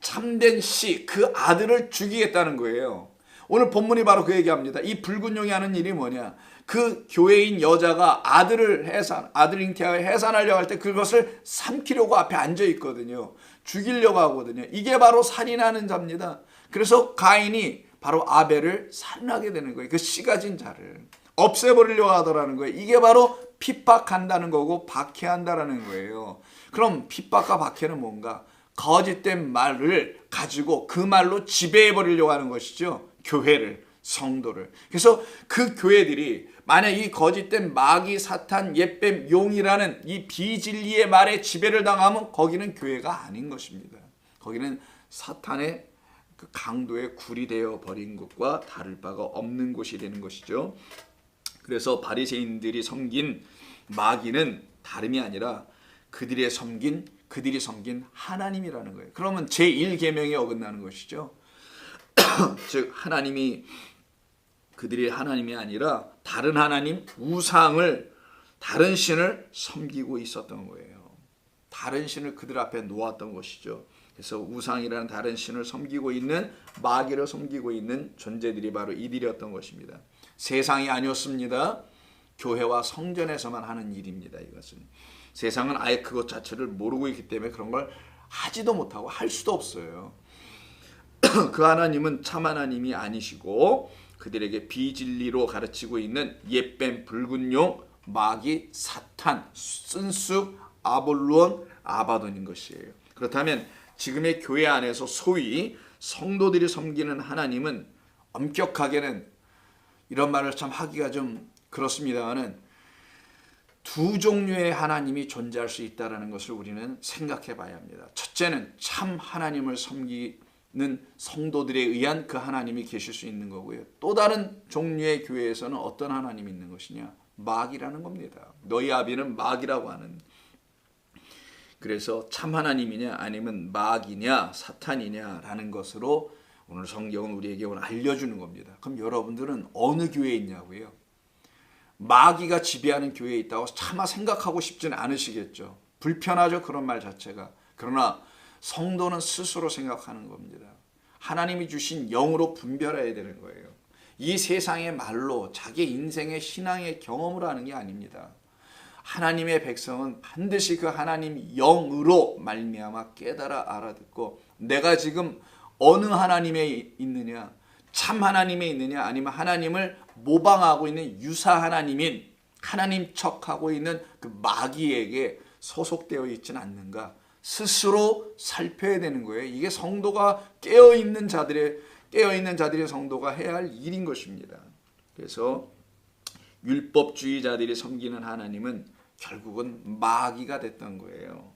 Speaker 1: 참된 씨, 그 아들을 죽이겠다는 거예요. 오늘 본문이 바로 그 얘기합니다. 이 붉은 용이 하는 일이 뭐냐? 그 교회인 여자가 아들 잉태하여 해산하려고 할 때 그것을 삼키려고 앞에 앉아 있거든요. 죽이려고 하거든요. 이게 바로 살인하는 자입니다. 그래서 가인이 바로 아벨을 살인하게 되는 거예요. 그 씨 가진 자를 없애버리려고 하더라는 거예요. 이게 바로 핍박한다는 거고 박해한다는 거예요. 그럼 핍박과 박해는 뭔가? 거짓된 말을 가지고 그 말로 지배해버리려고 하는 것이죠. 교회를, 성도를. 그래서 그 교회들이 만약 이 거짓된 마귀, 사탄, 옛뱀, 용이라는 이 비진리의 말에 지배를 당하면 거기는 교회가 아닌 것입니다. 거기는 사탄의 그 강도에 굴이 되어 버린 것과 다를 바가 없는 곳이 되는 것이죠. 그래서 바리새인들이 섬긴 마귀는 다름이 아니라 그들이 섬긴 하나님이라는 거예요. 그러면 제1계명에 어긋나는 것이죠. 즉 그들이 하나님이 아니라 다른 하나님, 우상을, 다른 신을 섬기고 있었던 거예요. 다른 신을 그들 앞에 놓았던 것이죠. 그래서 우상이라는 다른 신을 섬기고 있는, 마귀를 섬기고 있는 존재들이 바로 이들이었던 것입니다. 세상이 아니었습니다. 교회와 성전에서만 하는 일입니다. 이것은 세상은 아예 그것 자체를 모르고 있기 때문에 그런 걸 하지도 못하고 할 수도 없어요. 그 하나님은 참 하나님이 아니시고 그들에게 비진리로 가르치고 있는 옛뱀, 붉은 용, 마귀, 사탄, 쓴쑥, 아볼론, 아바돈인 것이에요. 그렇다면 지금의 교회 안에서 소위 성도들이 섬기는 하나님은 엄격하게는, 이런 말을 참 하기가 좀 그렇습니다만은, 두 종류의 하나님이 존재할 수 있다는 것을 우리는 생각해 봐야 합니다. 첫째는 참 하나님을 섬기는 성도들에 의한 그 하나님이 계실 수 있는 거고요. 또 다른 종류의 교회에서는 어떤 하나님이 있는 것이냐? 마귀라는 겁니다. 너희 아비는 마귀라고 하는. 그래서 참 하나님이냐 아니면 마귀냐 사탄이냐라는 것으로 오늘 성경은 우리에게 오늘 알려주는 겁니다. 그럼 여러분들은 어느 교회에 있냐고요? 마귀가 지배하는 교회에 있다고 차마 생각하고 싶지는 않으시겠죠. 불편하죠, 그런 말 자체가. 그러나 성도는 스스로 생각하는 겁니다. 하나님이 주신 영으로 분별해야 되는 거예요. 이 세상의 말로 자기 인생의 신앙의 경험을 하는 게 아닙니다. 하나님의 백성은 반드시 그 하나님 영으로 말미암아 깨달아 알아듣고 내가 지금 어느 하나님에 있느냐, 참 하나님에 있느냐, 아니면 하나님을 모방하고 있는 유사 하나님인 하나님 척하고 있는 그 마귀에게 소속되어 있지는 않는가 스스로 살펴야 되는 거예요. 이게 성도가 깨어있는 자들의 성도가 해야 할 일인 것입니다. 그래서 율법주의자들이 섬기는 하나님은 결국은 마귀가 됐던 거예요.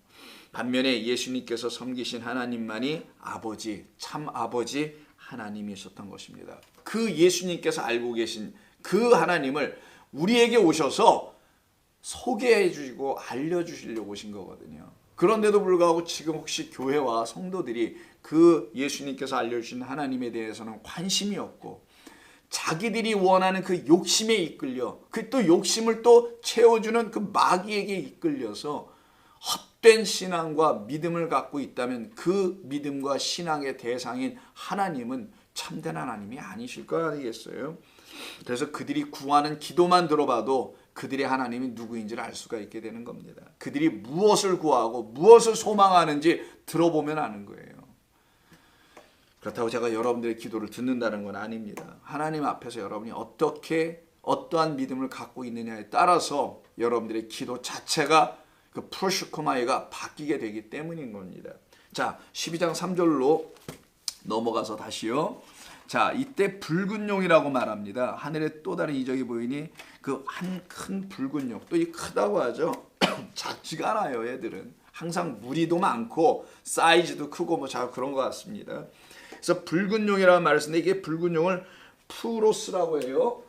Speaker 1: 반면에 예수님께서 섬기신 하나님만이 아버지, 참 아버지 하나님이셨던 것입니다. 그 예수님께서 알고 계신 그 하나님을 우리에게 오셔서 소개해 주시고 알려주시려고 오신 거거든요. 그런데도 불구하고 지금 혹시 교회와 성도들이 그 예수님께서 알려주신 하나님에 대해서는 관심이 없고 자기들이 원하는 그 욕심에 이끌려 그 또 욕심을 또 채워주는 그 마귀에게 이끌려서 헛된 신앙과 믿음을 갖고 있다면 그 믿음과 신앙의 대상인 하나님은 참된 하나님이 아니실 거 아니겠어요? 그래서 그들이 구하는 기도만 들어봐도 그들의 하나님이 누구인지를 알 수가 있게 되는 겁니다. 그들이 무엇을 구하고 무엇을 소망하는지 들어보면 아는 거예요. 그렇다고 제가 여러분들의 기도를 듣는다는 건 아닙니다. 하나님 앞에서 여러분이 어떠한 믿음을 갖고 있느냐에 따라서 여러분들의 기도 자체가 그 프로슈코마이가 바뀌게 되기 때문인 겁니다. 자, 12장 3절로 넘어가서 다시요. 자, 이때 붉은 용이라고 말합니다. 하늘에 또 다른 이적이 보이니 그 한 큰 붉은 용, 또 이 크다고 하죠. 작지가 않아요, 얘들은. 항상 무리도 많고 사이즈도 크고 뭐 자 그런 것 같습니다. 그래서 붉은 용이라는 말을 쓰는데 이게 붉은 용을 푸로스라고 해요.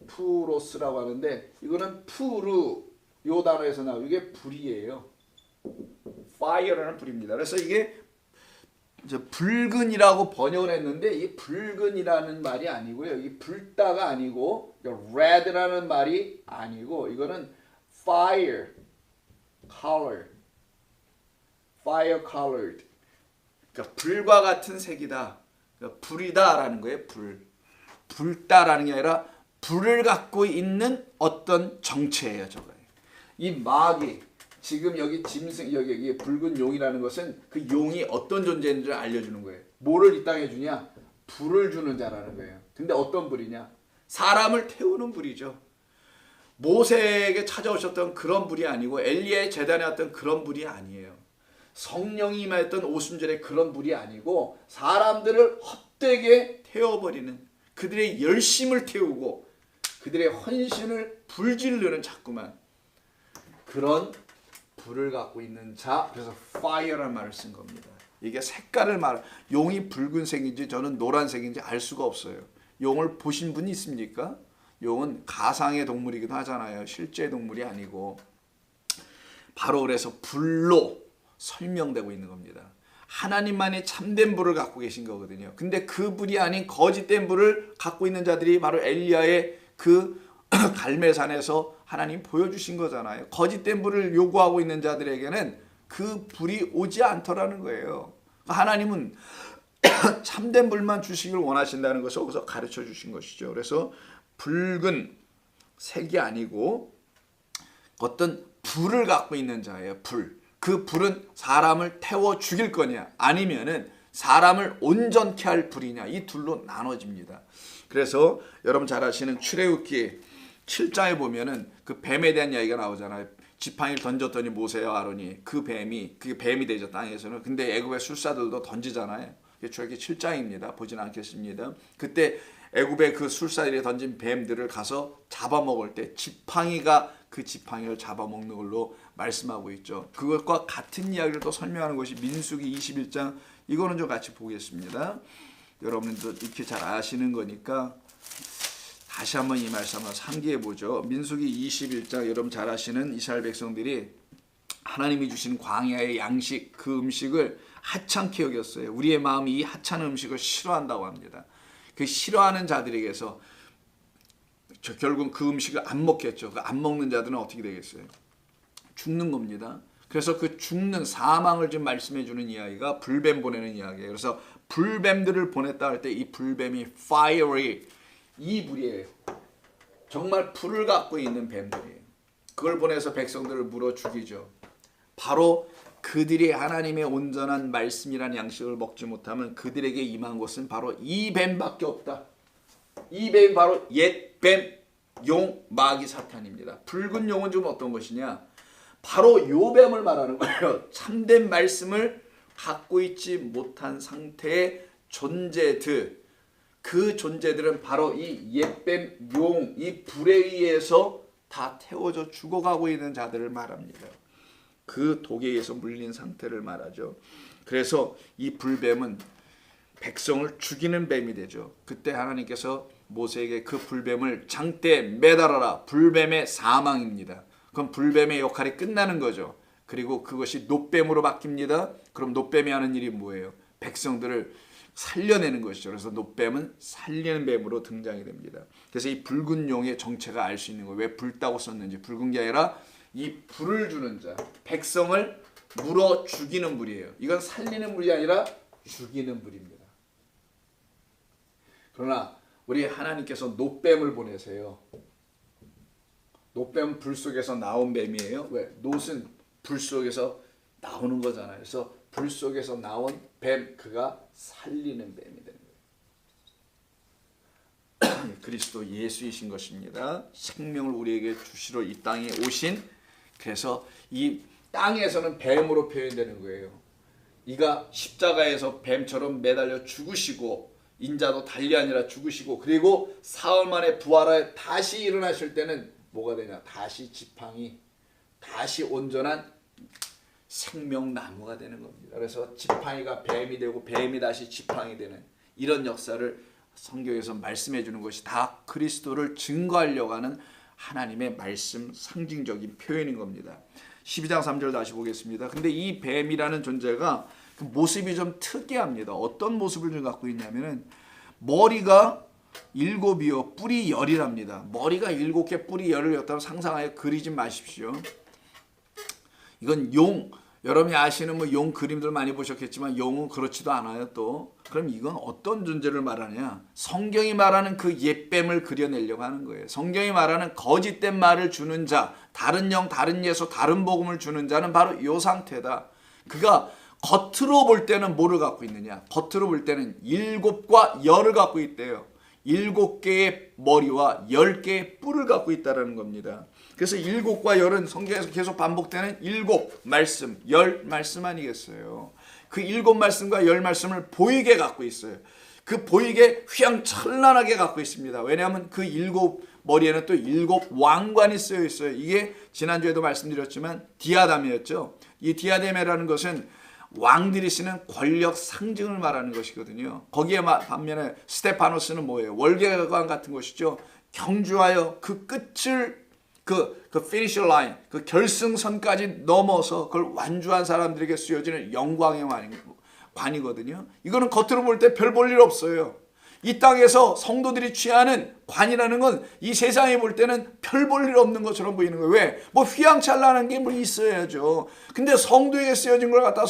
Speaker 1: 푸로스라고 하는데 이거는 푸르 요 단어에서 나오고 이게 불이에요. fire라는 불입니다. 그래서 이게 이제 붉은이라고 번역을 했는데 이 붉은이라는 말이 아니고요. 이 불다가 아니고 red라는 말이 아니고 이거는 fire color, fire colored. 그러니까 불과 같은 색이다. 그러니까 불이다라는 거예요. 불다라는 게 아니라 불을 갖고 있는 어떤 정체예요, 저거. 이 마귀 지금 여기 짐승 여기 붉은 용이라는 것은 그 용이 어떤 존재인지를 알려주는 거예요. 뭐를 이 땅에 주냐? 불을 주는 자라는 거예요. 근데 어떤 불이냐? 사람을 태우는 불이죠. 모세에게 찾아오셨던 그런 불이 아니고 엘리야의 제단에 왔던 그런 불이 아니에요. 성령이 임하였던 오순절의 그런 불이 아니고 사람들을 헛되게 태워버리는 그들의 열심을 태우고 그들의 헌신을 불질르는 자꾸만 그런 불을 갖고 있는 자. 그래서 fire라는 말을 쓴 겁니다. 이게 색깔을 용이 붉은색인지 저는 노란색인지 알 수가 없어요. 용을 보신 분이 있습니까? 용은 가상의 동물이기도 하잖아요. 실제 동물이 아니고. 바로 그래서 불로 설명되고 있는 겁니다. 하나님만이 참된 불을 갖고 계신 거거든요. 근데 그 불이 아닌 거짓된 불을 갖고 있는 자들이 바로 엘리야의 그 갈멜산에서 하나님 보여주신 거잖아요. 거짓된 불을 요구하고 있는 자들에게는 그 불이 오지 않더라는 거예요. 하나님은 참된 불만 주시길 원하신다는 것을 여기서 가르쳐 주신 것이죠. 그래서 붉은 색이 아니고 어떤 불을 갖고 있는 자예요. 불. 그 불은 사람을 태워 죽일 거냐 아니면은 사람을 온전케 할 불이냐 이 둘로 나눠집니다. 그래서 여러분 잘 아시는 출애굽기 7장에 보면은 그 뱀에 대한 이야기가 나오잖아요. 지팡이를 던졌더니 모세와 아론이 그게 뱀이 되죠 땅에서는. 근데 애굽의 술사들도 던지잖아요. 출애굽기 7장입니다. 보진 않겠습니다. 그때 애굽의 그 술사들이 던진 뱀들을 가서 잡아먹을 때 지팡이가 그 지팡이를 잡아먹는 걸로 말씀하고 있죠. 그것과 같은 이야기를 또 설명하는 것이 민수기 21장. 이거는 좀 같이 보겠습니다. 여러분도 이렇게 잘 아시는 거니까 다시 한번 이 말씀 한번 상기해 보죠. 민수기 21장 여러분 잘 아시는 이스라엘 백성들이 하나님이 주신 광야의 양식 그 음식을 하찮게 여겼어요. 우리의 마음이 이 하찮은 음식을 싫어한다고 합니다. 그 싫어하는 자들에게서 결국 그 음식을 안 먹겠죠. 그 안 먹는 자들은 어떻게 되겠어요? 죽는 겁니다. 그래서 그 죽는 사망을 좀 말씀해 주는 이야기가 불뱀 보내는 이야기예요. 그래서 불뱀들을 보냈다 할 때 이 불뱀이 fiery 이 불이에요. 정말 불을 갖고 있는 뱀들이에요. 그걸 보내서 백성들을 물어 죽이죠. 바로 그들이 하나님의 온전한 말씀이라는 양식을 먹지 못하면 그들에게 임한 것은 바로 이 뱀밖에 없다. 이 뱀이 바로 옛 뱀, 용, 마귀, 사탄입니다. 붉은 용은 좀 어떤 것이냐? 바로 요 뱀을 말하는 거예요. 참된 말씀을 갖고 있지 못한 상태의 존재들, 그 존재들은 바로 이 옛뱀, 용, 이 불에 의해서 다 태워져 죽어가고 있는 자들을 말합니다. 그 독에 의해서 물린 상태를 말하죠. 그래서 이 불뱀은 백성을 죽이는 뱀이 되죠. 그때 하나님께서 모세에게 그 불뱀을 장대에 매달아라. 불뱀의 사망입니다. 그럼 불뱀의 역할이 끝나는 거죠. 그리고 그것이 놋뱀으로 바뀝니다. 그럼 놋뱀이 하는 일이 뭐예요? 백성들을 살려내는 것이죠. 그래서 놋뱀은 살리는 뱀으로 등장이 됩니다. 그래서 이 붉은 용의 정체가 알 수 있는 거예요. 왜 붉다고 썼는지. 붉은 게 아니라 이 불을 주는 자, 백성을 물어 죽이는 불이에요. 이건 살리는 불이 아니라 죽이는 불입니다. 그러나 우리 하나님께서 놋뱀을 보내세요. 놋뱀은 불 속에서 나온 뱀이에요. 왜? 놋은 불 속에서 나오는 거잖아요. 그래서 불 속에서 나온 뱀, 그가 살리는 뱀이 되는 거예요. 그리스도 예수이신 것입니다. 생명을 우리에게 주시러 이 땅에 오신, 그래서 이 땅에서는 뱀으로 표현되는 거예요. 이가 십자가에서 뱀처럼 매달려 죽으시고, 인자도 달리 아니라 죽으시고, 그리고 사흘 만에 부활하여 다시 일어나실 때는 뭐가 되냐? 다시 지팡이, 다시 온전한 생명나무가 되는 겁니다. 그래서 지팡이가 뱀이 되고 뱀이 다시 지팡이 되는 이런 역사를 성경에서 말씀해 주는 것이 다 그리스도를 증거하려고 하는 하나님의 말씀 상징적인 표현인 겁니다. 12장 3절 다시 보겠습니다. 근데 이 뱀이라는 존재가 그 모습이 좀 특이합니다. 어떤 모습을 좀 갖고 있냐면은 머리가 7이요 뿔이 10이랍니다. 머리가 7개 뿔이 10이었다고 상상하여 그리지 마십시오. 이건 용, 여러분이 아시는 뭐 용 그림들 많이 보셨겠지만 용은 그렇지도 않아요. 또 그럼 이건 어떤 존재를 말하냐? 성경이 말하는 그 옛뱀을 그려내려고 하는 거예요. 성경이 말하는 거짓된 말을 주는 자, 다른 영, 다른 예수, 다른 복음을 주는 자는 바로 이 상태다. 그가 겉으로 볼 때는 뭐를 갖고 있느냐? 겉으로 볼 때는 7과 10을 갖고 있대요. 7개의 머리와 10개의 뿔을 갖고 있다는 겁니다. 그래서 7과 10은 성경에서 계속 반복되는 7 말씀, 10 말씀 아니겠어요? 그 7 말씀과 10 말씀을 보이게 갖고 있어요. 그 보이게 휘황찬란하게 갖고 있습니다. 왜냐하면 그 7 머리에는 또 7 왕관이 쓰여 있어요. 이게 지난주에도 말씀드렸지만 디아담이었죠. 이 디아담이라는 것은 왕들이 쓰는 권력 상징을 말하는 것이거든요. 거기에 반면에 스테파노스는 뭐예요? 월계관 같은 것이죠. 경주하여 그 끝을 그 피니시 라인, 그 결승선까지 넘어서 그걸 완주한 사람들에게 쓰여지는 영광의 관이거든요. 이거는 겉으로 볼 때 별 볼 일 없어요. 이 땅에서 성도들이 취하는 관이라는 건 이 세상에 볼 때는 별 볼 일 없는 것처럼 보이는 거예요. 왜? 뭐 휘황찬란한 게 뭐 있어야죠. 근데 성도에게 쓰여진 걸 갖다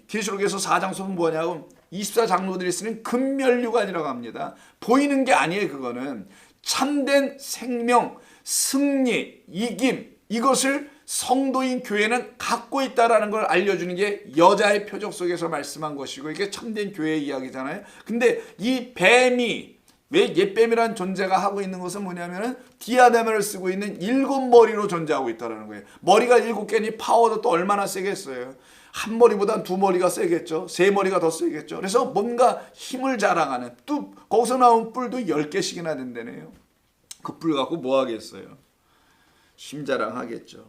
Speaker 1: 계시록에서 4장 속은 뭐냐고 24장로들이 쓰는 금면류관이라고 합니다. 보이는 게 아니에요. 그거는 참된 생명, 승리, 이김, 이것을 성도인 교회는 갖고 있다라는 걸 알려주는 게 여자의 표적 속에서 말씀한 것이고, 이게 참된 교회의 이야기잖아요. 근데 이 뱀이, 왜 옛뱀이라는 존재가 하고 있는 것은 뭐냐면은 디아데마를 쓰고 있는 7머리로 존재하고 있다는 거예요. 머리가 7개니 파워도 또 얼마나 세겠어요. 한 머리보단 2머리가 세겠죠. 3머리가 더 세겠죠. 그래서 뭔가 힘을 자랑하는, 또 거기서 나온 뿔도 10개씩이나 된다네요. 그 뿔 갖고 뭐 하겠어요? 힘 자랑하겠죠.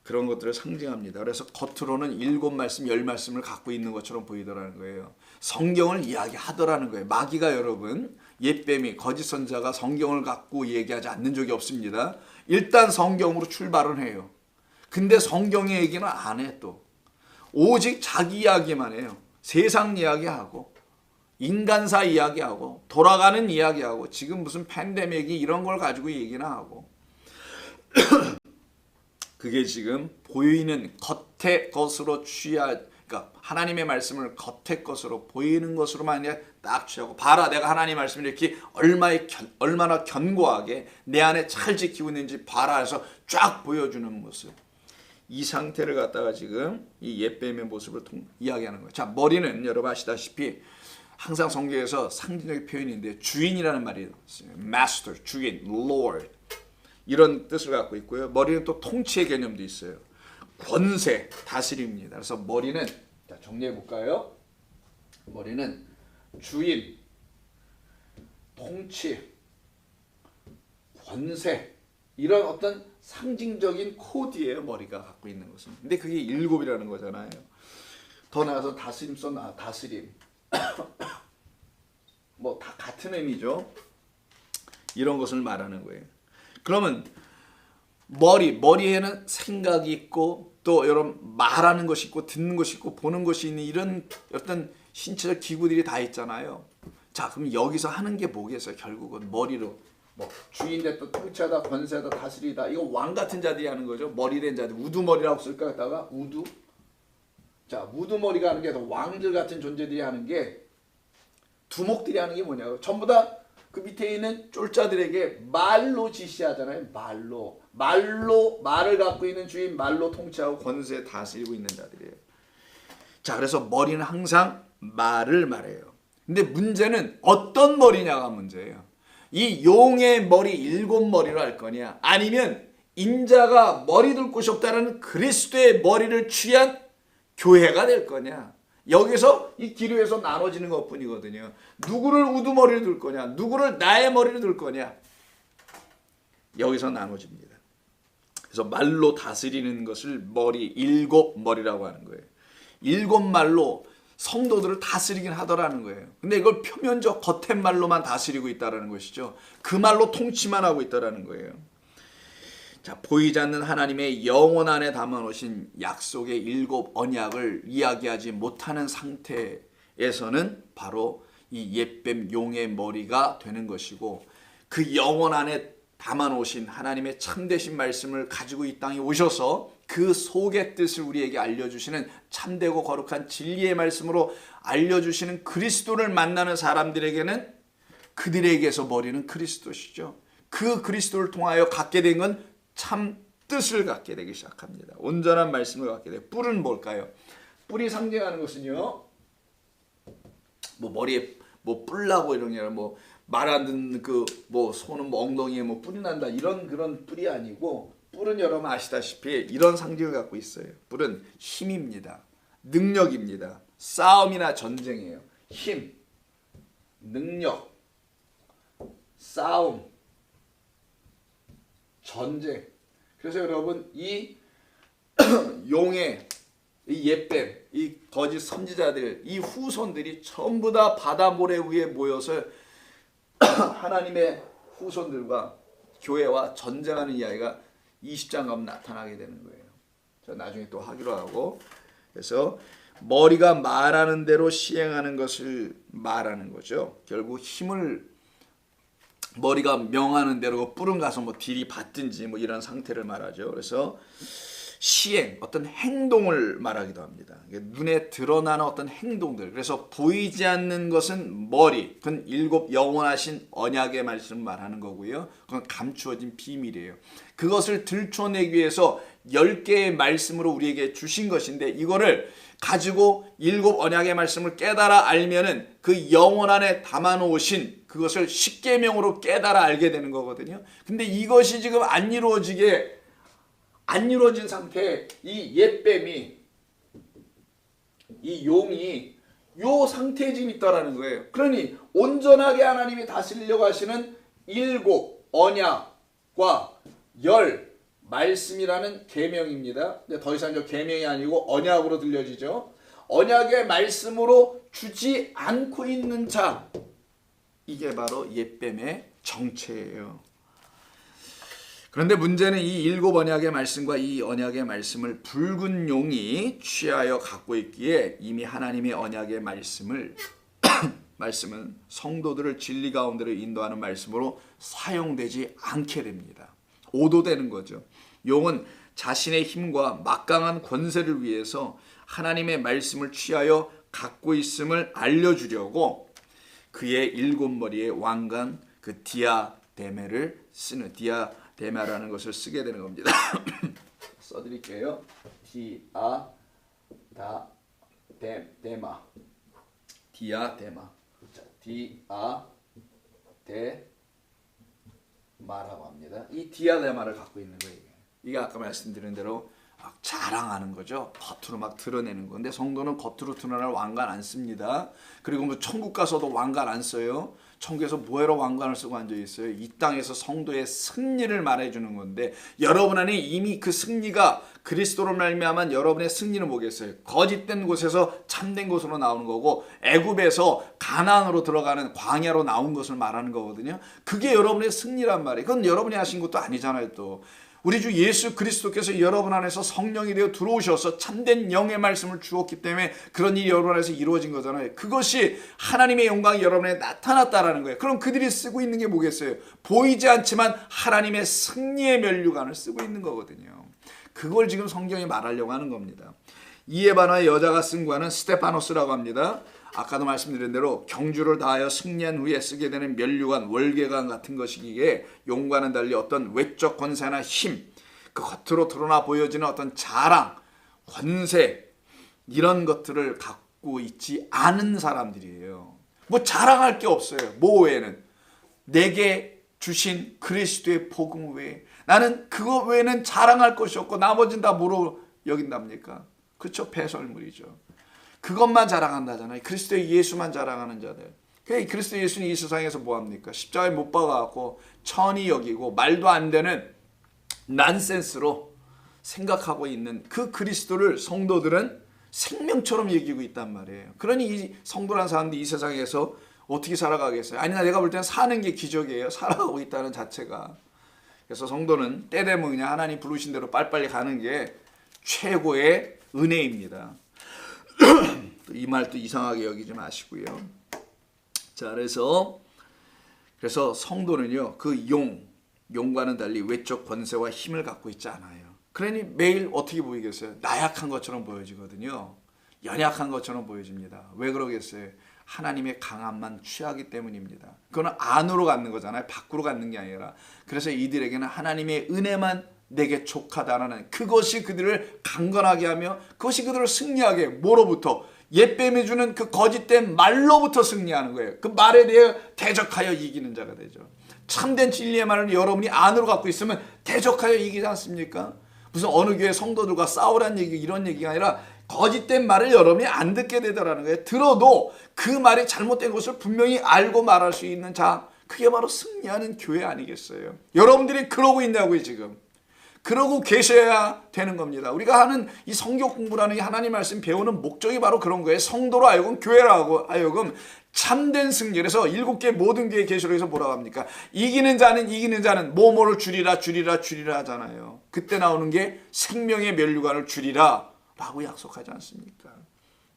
Speaker 1: 그런 것들을 상징합니다. 그래서 겉으로는 7 말씀, 10 말씀을 갖고 있는 것처럼 보이더라는 거예요. 성경을 이야기하더라는 거예요. 마귀가 여러분, 옛뱀이, 거짓 선자가 성경을 갖고 얘기하지 않는 적이 없습니다. 일단 성경으로 출발은 해요. 근데 성경의 얘기는 안 해 또. 오직 자기 이야기만 해요. 세상 이야기하고 인간사 이야기하고 돌아가는 이야기하고 지금 무슨 팬데믹이 이런 걸 가지고 얘기나 하고 그게 지금 보이는 겉의 것으로 그러니까 하나님의 말씀을 겉의 것으로 보이는 것으로만 그냥 딱 취하고 봐라 내가 하나님 말씀을 이렇게 얼마나 견고하게 내 안에 잘 지키고 있는지 봐라 해서 쫙 보여주는 모습. 이 상태를 갖다가 지금 이 옛뱀의 모습을 이야기하는 거예요. 자, 머리는 여러분 아시다시피 항상 성경에서 상징적인 표현인데 주인이라는 말이 있어요. Master, 주인, Lord 이런 뜻을 갖고 있고요. 머리는 또 통치의 개념도 있어요. 권세, 다스림입니다. 그래서 머리는 자, 정리해 볼까요? 머리는 주인, 통치, 권세 이런 어떤 상징적인 코드예요. 머리가 갖고 있는 것은. 근데 그게 7이라는 거잖아요. 더 나아가서 다스림 다스림 뭐 다 같은 의미죠. 이런 것을 말하는 거예요. 그러면 머리에는 생각이 있고 또 여러분 말하는 것이 있고 듣는 것이 있고 보는 것이 있는 이런 어떤 신체적 기구들이 다 있잖아요. 자, 그럼 여기서 하는 게 뭐겠어요? 결국은 머리로 뭐 주인대 또 통치하다 권세하다 다스리다 이거 왕 같은 자들이 하는 거죠. 머리 된 자들 우두머리라고 쓸까 갖다가 우두. 자, 우두머리가 하는 게 왕들 같은 존재들이 하는 게 두목들이 하는 게 뭐냐고. 전부 다 그 밑에 있는 쫄자들에게 말로 지시하잖아요. 말을 갖고 있는 주인, 말로 통치하고 권세 다스리고 있는 자들이에요. 자, 그래서 머리는 항상 말을 말해요. 근데 문제는 어떤 머리냐가 문제예요. 이 용의 머리 7머리로 할 거냐 아니면 인자가 머리 둘 곳이 없다는 그리스도의 머리를 취한 교회가 될 거냐. 여기서 이 기류에서 나눠지는 것뿐이거든요. 누구를 우두머리를 둘 거냐 누구를 나의 머리를 둘 거냐 여기서 나눠집니다. 그래서 말로 다스리는 것을 7머리라고 하는 거예요. 7말로 성도들을 다스리긴 하더라는 거예요. 근데 이걸 표면적 겉의 말로만 다스리고 있다는 것이죠. 그 말로 통치만 하고 있다는 거예요. 자, 보이지 않는 하나님의 영혼 안에 담아놓으신 약속의 7 언약을 이야기하지 못하는 상태에서는 바로 이 옛뱀 용의 머리가 되는 것이고 그 영혼 안에 담아놓으신 하나님의 참되신 말씀을 가지고 이 땅에 오셔서 그 속의 뜻을 우리에게 알려주시는 참되고 거룩한 진리의 말씀으로 알려주시는 그리스도를 만나는 사람들에게는 그들에게서 머리는 그리스도시죠. 그 그리스도를 통하여 갖게 된 건 참 뜻을 갖게 되기 시작합니다. 온전한 말씀을 갖게 돼요. 뿔은 뭘까요? 뿔이 상징하는 것은요. 뭐 머리에 뭐 뿔나고 이런 게 아니라 뭐 말 안 듣는 그 뭐 손은 뭐 엉덩이에 뭐 뿔이 난다 이런 그런 뿔이 아니고 뿔은 여러분 아시다시피 이런 상징을 갖고 있어요. 뿔은 힘입니다. 능력입니다. 싸움이나 전쟁이에요. 힘, 능력, 싸움, 전쟁. 그래서 여러분 이 용의 이 옛뱀, 이 거짓 선지자들, 이 후손들이 전부 다 바다 모래 위에 모여서 하나님의 후손들과 교회와 전쟁하는 이야기가 20장 가면 나타나게 되는 거예요. 저 나중에 또 하기로 하고. 그래서 머리가 말하는 대로 시행하는 것을 말하는 거죠. 결국 힘을 머리가 명하는 대로 뿔은 가서 뭐 딜이 받든지 뭐 이런 상태를 말하죠. 그래서 시행, 어떤 행동을 말하기도 합니다. 눈에 드러나는 어떤 행동들. 그래서 보이지 않는 것은 머리, 그건 7 영원하신 언약의 말씀을 말하는 거고요. 그건 감추어진 비밀이에요. 그것을 들춰내기 위해서 10개의 말씀으로 우리에게 주신 것인데 이거를 가지고 7 언약의 말씀을 깨달아 알면은 그 영혼 안에 담아놓으신 그것을 십계명으로 깨달아 알게 되는 거거든요. 근데 이것이 지금 안 이루어진 상태에 이 옛뱀이 이 용이 요 상태에 지금 있다라는 거예요. 그러니 온전하게 하나님이 다스리려고 하시는 7 언약과 10 말씀이라는 계명입니다. 근데 더 이상 저 계명이 아니고 언약으로 들려지죠. 언약의 말씀으로 주지 않고 있는 자, 이게 바로 옛뱀의 정체예요. 그런데 문제는 이 7 언약의 말씀과 이 언약의 말씀을 붉은 용이 취하여 갖고 있기에 이미 하나님의 언약의 말씀은 성도들을 진리 가운데로 인도하는 말씀으로 사용되지 않게 됩니다. 오도되는 거죠. 용은 자신의 힘과 막강한 권세를 위해서 하나님의 말씀을 취하여 갖고 있음을 알려주려고 그의 일곱 머리의 왕관 그 디아데마를 쓰는, 디아데마라는 것을 쓰게 되는 겁니다. 써드릴게요. 디아데마, 디아데마라고 합니다. 이 디아데마를 갖고 있는 거예요. 이게 아까 말씀드린 대로 막 자랑하는 거죠. 겉으로 막 드러내는 건데, 성도는 겉으로 드러날 왕관 안 씁니다. 그리고 뭐 천국 가서도 왕관 안 써요. 천국에서 뭐하러 왕관을 쓰고 앉아 있어요? 이 땅에서 성도의 승리를 말해주는 건데, 여러분 안에 이미 그 승리가 그리스도로 말미암은 여러분의 승리는 뭐겠어요? 거짓된 곳에서 참된 곳으로 나오는 거고, 애굽에서 가나안으로 들어가는 광야로 나온 것을 말하는 거거든요. 그게 여러분의 승리란 말이에요. 그건 여러분이 하신 것도 아니잖아요. 또 우리 주 예수 그리스도께서 여러분 안에서 성령이 되어 들어오셔서 참된 영의 말씀을 주었기 때문에 그런 일이 여러분 안에서 이루어진 거잖아요. 그것이 하나님의 영광이 여러분에 나타났다라는 거예요. 그럼 그들이 쓰고 있는 게 뭐겠어요? 보이지 않지만 하나님의 승리의 면류관을 쓰고 있는 거거든요. 그걸 지금 성경이 말하려고 하는 겁니다. 이에 반하여 여자가 쓴 관은 스테파노스라고 합니다. 아까도 말씀드린 대로 경주를 다하여 승리한 후에 쓰게 되는 면류관, 월계관 같은 것이기에 용과는 달리 어떤 외적 권세나 힘, 그 겉으로 드러나 보여지는 어떤 자랑, 권세, 이런 것들을 갖고 있지 않은 사람들이에요. 뭐 자랑할 게 없어요. 뭐 외에는 내게 주신 그리스도의 복음 외에 나는 그거 외에는 자랑할 것이 없고 나머지는 다 뭐로 여긴답니까? 그렇죠. 배설물이죠. 그것만 자랑한다잖아요. 그리스도 예수만 자랑하는 자들. 그리스도 예수는 이 세상에서 뭐합니까? 십자가에 못 박아갖고 천히 여기고 말도 안 되는 난센스로 생각하고 있는 그 그리스도를 성도들은 생명처럼 여기고 있단 말이에요. 그러니 이 성도란 사람들이 이 세상에서 어떻게 살아가겠어요? 아니, 내가 볼 때는 사는 게 기적이에요. 살아가고 있다는 자체가. 그래서 성도는 때 되면 그냥 하나님 부르신 대로 빨리빨리 가는 게 최고의 은혜입니다. 이 말도 이상하게 여기지 마시고요. 자, 그래서 성도는요, 그 용과는 달리 외적 권세와 힘을 갖고 있지 않아요. 그러니 매일 어떻게 보이겠어요? 나약한 것처럼 보여지거든요. 연약한 것처럼 보여집니다. 왜 그러겠어요? 하나님의 강함만 취하기 때문입니다. 그거는 안으로 갖는 거잖아요. 밖으로 갖는 게 아니라. 그래서 이들에게는 하나님의 은혜만 내게 족하다라는 그것이 그들을 강건하게 하며 그것이 그들을 승리하게, 뭐로부터? 옛뱀이 주는 그 거짓된 말로부터 승리하는 거예요. 그 말에 대해 대적하여 이기는 자가 되죠. 참된 진리의 말을 여러분이 안으로 갖고 있으면 대적하여 이기지 않습니까? 무슨 어느 교회 성도들과 싸우란 얘기, 이런 얘기가 아니라 거짓된 말을 여러분이 안 듣게 되더라는 거예요. 들어도 그 말이 잘못된 것을 분명히 알고 말할 수 있는 자, 그게 바로 승리하는 교회 아니겠어요? 여러분들이 그러고 있냐고요, 지금. 그러고 계셔야 되는 겁니다. 우리가 하는 이 성경 공부라는 이 하나님 말씀 배우는 목적이 바로 그런 거예요. 성도로 하여금, 교회로 하여금 참된 승리. 그래서 7개 모든 교회 계시록에서 뭐라고 합니까? 이기는 자는 뭐뭐를 주리라 하잖아요. 그때 나오는 게 생명의 면류관을 주리라 라고 약속하지 않습니까?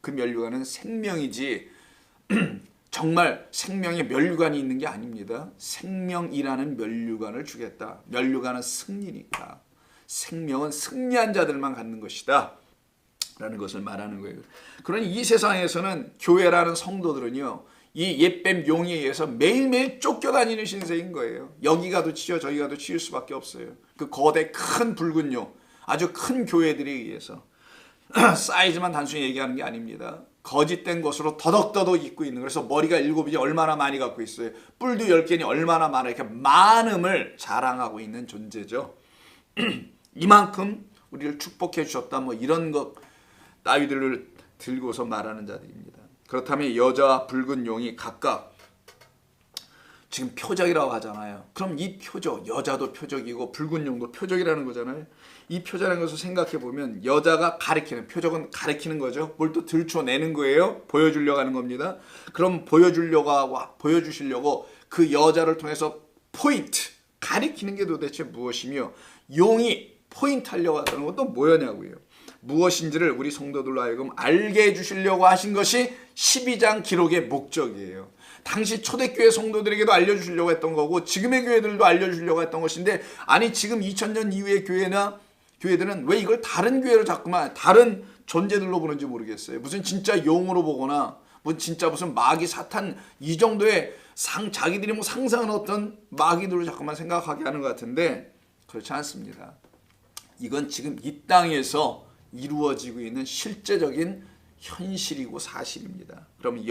Speaker 1: 그 면류관은 생명이지 정말 생명의 면류관이 있는 게 아닙니다. 생명이라는 면류관을 주겠다. 면류관은 승리니까. 생명은 승리한 자들만 갖는 것이다 라는 것을 말하는 거예요. 그러니 이 세상에서는 교회라는 성도들은요, 이 옛뱀 용에 의해서 매일매일 쫓겨다니는 신세인 거예요. 여기 가도 치여 저기 가도 치일 수밖에 없어요. 그 거대 큰 붉은 용, 아주 큰 교회들에 의해서. 사이즈만 단순히 얘기하는 게 아닙니다. 거짓된 것으로 더덕더덕 입고 있는, 그래서 머리가 7이니 얼마나 많이 갖고 있어요. 뿔도 10개니 얼마나 많아, 이렇게 많음을 자랑하고 있는 존재죠. 이만큼 우리를 축복해 주셨다, 뭐 이런 것 따위들을 들고서 말하는 자들입니다. 그렇다면 여자와 붉은 용이 각각 지금 표적이라고 하잖아요. 그럼 이 표적, 여자도 표적이고 붉은 용도 표적이라는 거잖아요. 이 표적이라는 것을 생각해 보면 여자가 가리키는, 표적은 가리키는 거죠. 뭘 또 들춰내는 거예요. 보여주려고 하는 겁니다. 그럼 보여주시려고 그 여자를 통해서 포인트, 가리키는 게 도대체 무엇이며, 용이 포인트 하려고 하는 것도 뭐였냐고요. 무엇인지를 우리 성도들로 하여금 알게 해주시려고 하신 것이 12장 기록의 목적이에요. 당시 초대교회 성도들에게도 알려주시려고 했던 거고 지금의 교회들도 알려주시려고 했던 것인데, 아니 지금 2000년 이후의 교회들은 왜 이걸 다른 교회로 자꾸만 다른 존재들로 보는지 모르겠어요. 무슨 진짜 용으로 보거나 무슨 마귀 사탄 이 정도의 자기들이 뭐 상상하는 어떤 마귀들로 자꾸만 생각하게 하는 것 같은데 그렇지 않습니다. 이건 지금 이 땅에서 이루어지고 있는 실제적인 현실이고 사실입니다. 그럼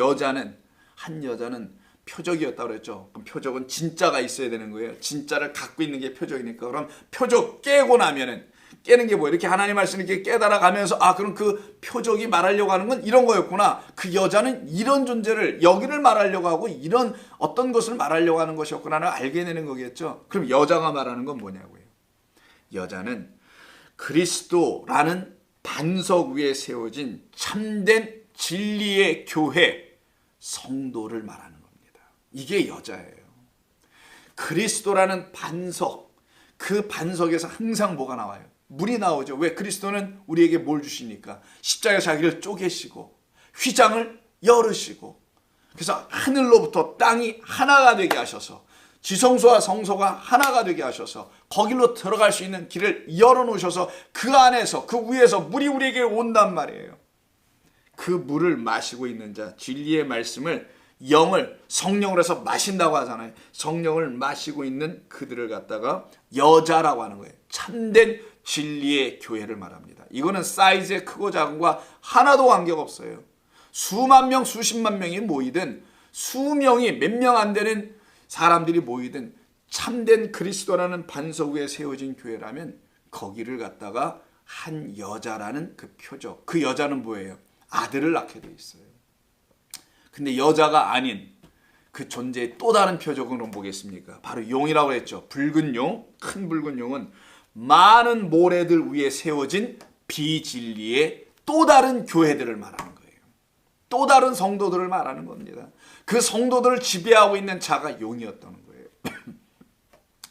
Speaker 1: 한 여자는 표적이었다고 그랬죠. 그럼 표적은 진짜가 있어야 되는 거예요. 진짜를 갖고 있는 게 표적이니까. 그럼 표적 깨고 나면은 깨는 게 뭐예요? 이렇게 하나님 말씀을 이렇게 깨달아 가면서 그럼 그 표적이 말하려고 하는 건 이런 거였구나. 그 여자는 이런 존재를 여기를 말하려고 하고 이런 어떤 것을 말하려고 하는 것이었구나를 알게 되는 거겠죠. 그럼 여자가 말하는 건 뭐냐고요? 여자는 그리스도라는 반석 위에 세워진 참된 진리의 교회 성도를 말하는 겁니다. 이게 여자예요. 그리스도라는 반석, 그 반석에서 항상 뭐가 나와요? 물이 나오죠. 왜? 그리스도는 우리에게 뭘 주시니까? 십자가에 자기를 쪼개시고 휘장을 열으시고 그래서 하늘로부터 땅이 하나가 되게 하셔서 지성소와 성소가 하나가 되게 하셔서 거길로 들어갈 수 있는 길을 열어놓으셔서 그 안에서 그 위에서 물이 우리에게 온단 말이에요. 그 물을 마시고 있는 자, 진리의 말씀을 영을 성령으로 해서 마신다고 하잖아요. 성령을 마시고 있는 그들을 갖다가 여자라고 하는 거예요. 참된 진리의 교회를 말합니다. 이거는 사이즈의 크고 작은과 하나도 관계없어요. 수만 명, 수십만 명이 모이든 수명이 몇 명 안 되는 사람들이 모이든 참된 그리스도라는 반석 위에 세워진 교회라면 거기를 갖다가 한 여자라는 그 표적, 그 여자는 뭐예요? 아들을 낳게 돼 있어요. 근데 여자가 아닌 그 존재의 또 다른 표적은 보겠습니까? 바로 용이라고 했죠. 붉은 용, 큰 붉은 용은 많은 모래들 위에 세워진 비진리의 또 다른 교회들을 말하는 거예요. 또 다른 성도들을 말하는 겁니다. 그 성도들을 지배하고 있는 자가 용이었다는 거예요.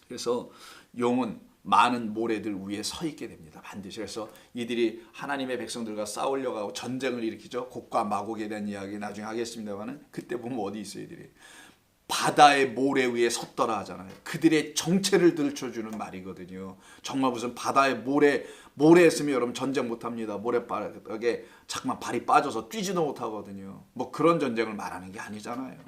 Speaker 1: 그래서 용은 많은 모래들 위에 서 있게 됩니다. 반드시. 그래서 이들이 하나님의 백성들과 싸우려고 하고 전쟁을 일으키죠. 곡과 마곡에 대한 이야기 나중에 하겠습니다만 그때 보면 어디 있어요 이들이. 바다의 모래 위에 섰더라 하잖아요. 그들의 정체를 들춰주는 말이거든요. 정말 무슨 바다의 모래에 있으면 여러분 전쟁 못합니다. 모래바닥에 잠깐만 발이 빠져서 뛰지도 못하거든요. 뭐 그런 전쟁을 말하는 게 아니잖아요.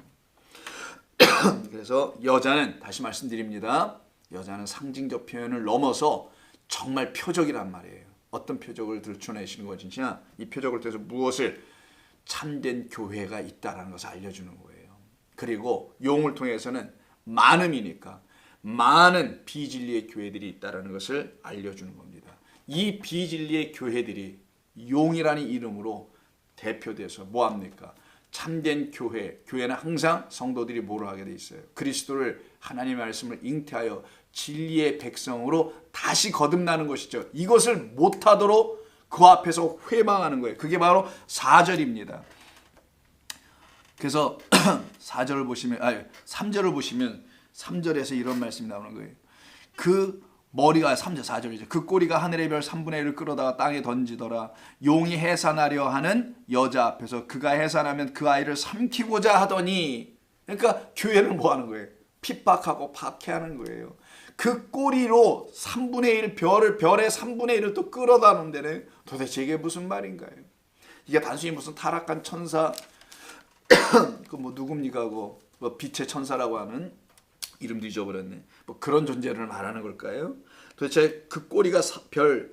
Speaker 1: 그래서 여자는 다시 말씀드립니다. 여자는 상징적 표현을 넘어서 정말 표적이란 말이에요. 어떤 표적을 들춰내시는 것이냐? 이 표적을 통해서 무엇을 참된 교회가 있다는 것을 알려주는 거예요. 그리고 용을 통해서는 많음이니까 많은 비진리의 교회들이 있다는 것을 알려주는 겁니다. 이 비진리의 교회들이 용이라는 이름으로 대표돼서 뭐합니까? 참된 교회는 항상 성도들이 뭐를 하게 돼 있어요? 그리스도를 하나님의 말씀을 잉태하여 진리의 백성으로 다시 거듭나는 것이죠. 이것을 못하도록 그 앞에서 회망하는 거예요. 그게 바로 4절입니다. 그래서 4절을 보시면 3절을 보시면 3절에서 이런 말씀이 나오는 거예요. 그 머리가 3절 4절이죠. 그 꼬리가 하늘의 별 3분의 1을 끌어다가 땅에 던지더라. 용이 해산하려 하는 여자 앞에서 그가 해산하면 그 아이를 삼키고자 하더니, 그러니까 교회를 뭐 하는 거예요? 핍박하고 박해하는 거예요. 그 꼬리로 3분의 1 별의 3분의 1을 또 끌어다 놓는데는 도대체 이게 무슨 말인가요? 이게 단순히 무슨 타락한 천사 그 뭐 누굽니까? 뭐 빛의 천사라고 하는 이름도 잊어버렸네. 뭐 그런 존재를 말하는 걸까요? 도대체 그 꼬리가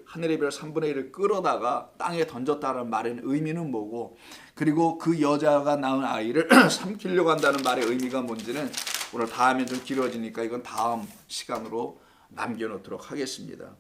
Speaker 1: 하늘의 별 3분의 1을 끌어다가 땅에 던졌다는 말의 의미는 뭐고, 그리고 그 여자가 낳은 아이를 삼키려고 한다는 말의 의미가 뭔지는 오늘 다음에 좀 길어지니까 이건 다음 시간으로 남겨놓도록 하겠습니다.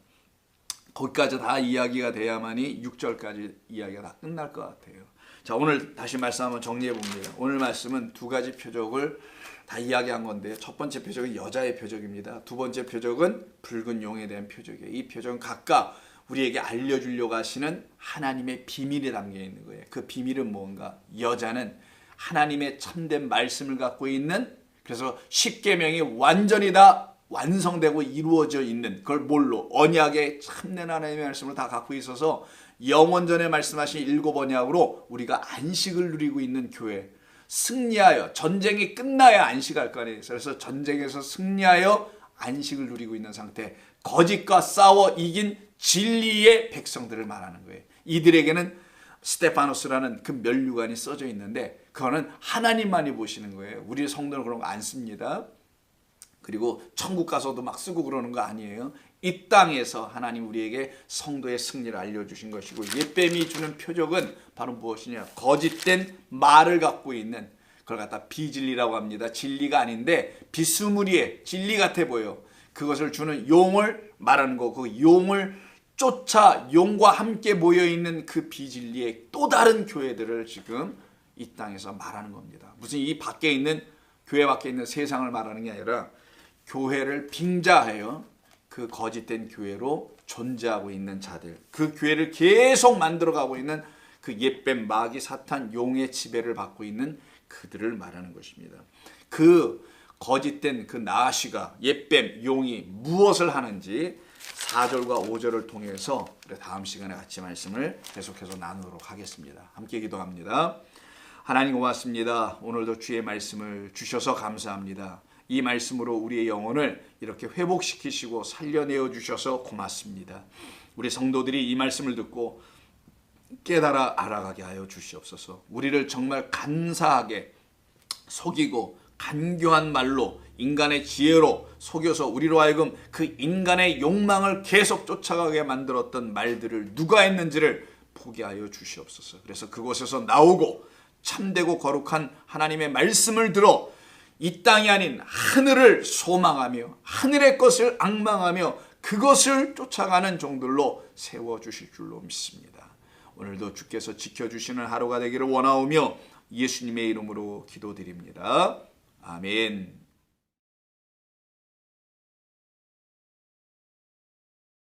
Speaker 1: 거기까지 다 이야기가 돼야만이 6절까지 이야기가 다 끝날 것 같아요. 자, 오늘 다시 말씀 한번 정리해 봅니다. 오늘 말씀은 두 가지 표적을 다 이야기한 건데, 첫 번째 표적은 여자의 표적입니다. 두 번째 표적은 붉은 용에 대한 표적이에요. 이 표적은 각각 우리에게 알려주려고 하시는 하나님의 비밀이 담겨 있는 거예요. 그 비밀은 뭔가? 여자는 하나님의 참된 말씀을 갖고 있는, 그래서 십계명이 완전히 다 완성되고 이루어져 있는, 그걸 뭘로? 언약의 참된 하나님의 말씀을 다 갖고 있어서 영원전에 말씀하신 7 언약으로 우리가 안식을 누리고 있는 교회, 승리하여 전쟁이 끝나야 안식할 거 아니에요. 그래서 전쟁에서 승리하여 안식을 누리고 있는 상태, 거짓과 싸워 이긴 진리의 백성들을 말하는 거예요. 이들에게는 스테파노스라는 그 면류관이 써져 있는데 그거는 하나님만이 보시는 거예요. 우리 성도는 그런 거 안 씁니다. 그리고 천국 가서도 막 쓰고 그러는 거 아니에요. 이 땅에서 하나님 우리에게 성도의 승리를 알려주신 것이고, 옓뱀이 주는 표적은 바로 무엇이냐? 거짓된 말을 갖고 있는, 그걸 갖다 비진리라고 합니다. 진리가 아닌데 비스무리해 진리 같아 보여. 그것을 주는 용을 말하는 거. 그 용을 쫓아 용과 함께 모여있는 그 비진리의 또 다른 교회들을 지금 이 땅에서 말하는 겁니다. 무슨 이 밖에 있는, 교회 밖에 있는 세상을 말하는 게 아니라 교회를 빙자하여 그 거짓된 교회로 존재하고 있는 자들, 그 교회를 계속 만들어가고 있는 그 옓뱀, 마귀, 사탄, 용의 지배를 받고 있는 그들을 말하는 것입니다. 그 거짓된 그 나아시가, 옓뱀, 용이 무엇을 하는지 4절과 5절을 통해서 다음 시간에 같이 말씀을 계속해서 나누도록 하겠습니다. 함께 기도합니다. 하나님 고맙습니다. 오늘도 주의 말씀을 주셔서 감사합니다. 이 말씀으로 우리의 영혼을 이렇게 회복시키시고 살려내어 주셔서 고맙습니다. 우리 성도들이 이 말씀을 듣고 깨달아 알아가게 하여 주시옵소서. 우리를 정말 간사하게 속이고 간교한 말로, 인간의 지혜로 속여서 우리로 하여금 그 인간의 욕망을 계속 쫓아가게 만들었던 말들을 누가 했는지를 보게 하여 주시옵소서. 그래서 그곳에서 나오고 참되고 거룩한 하나님의 말씀을 들어 이 땅이 아닌 하늘을 소망하며 하늘의 것을 앙망하며 그것을 쫓아가는 종들로 세워주실 줄로 믿습니다. 오늘도 주께서 지켜주시는 하루가 되기를 원하오며 예수님의 이름으로 기도드립니다. 아멘.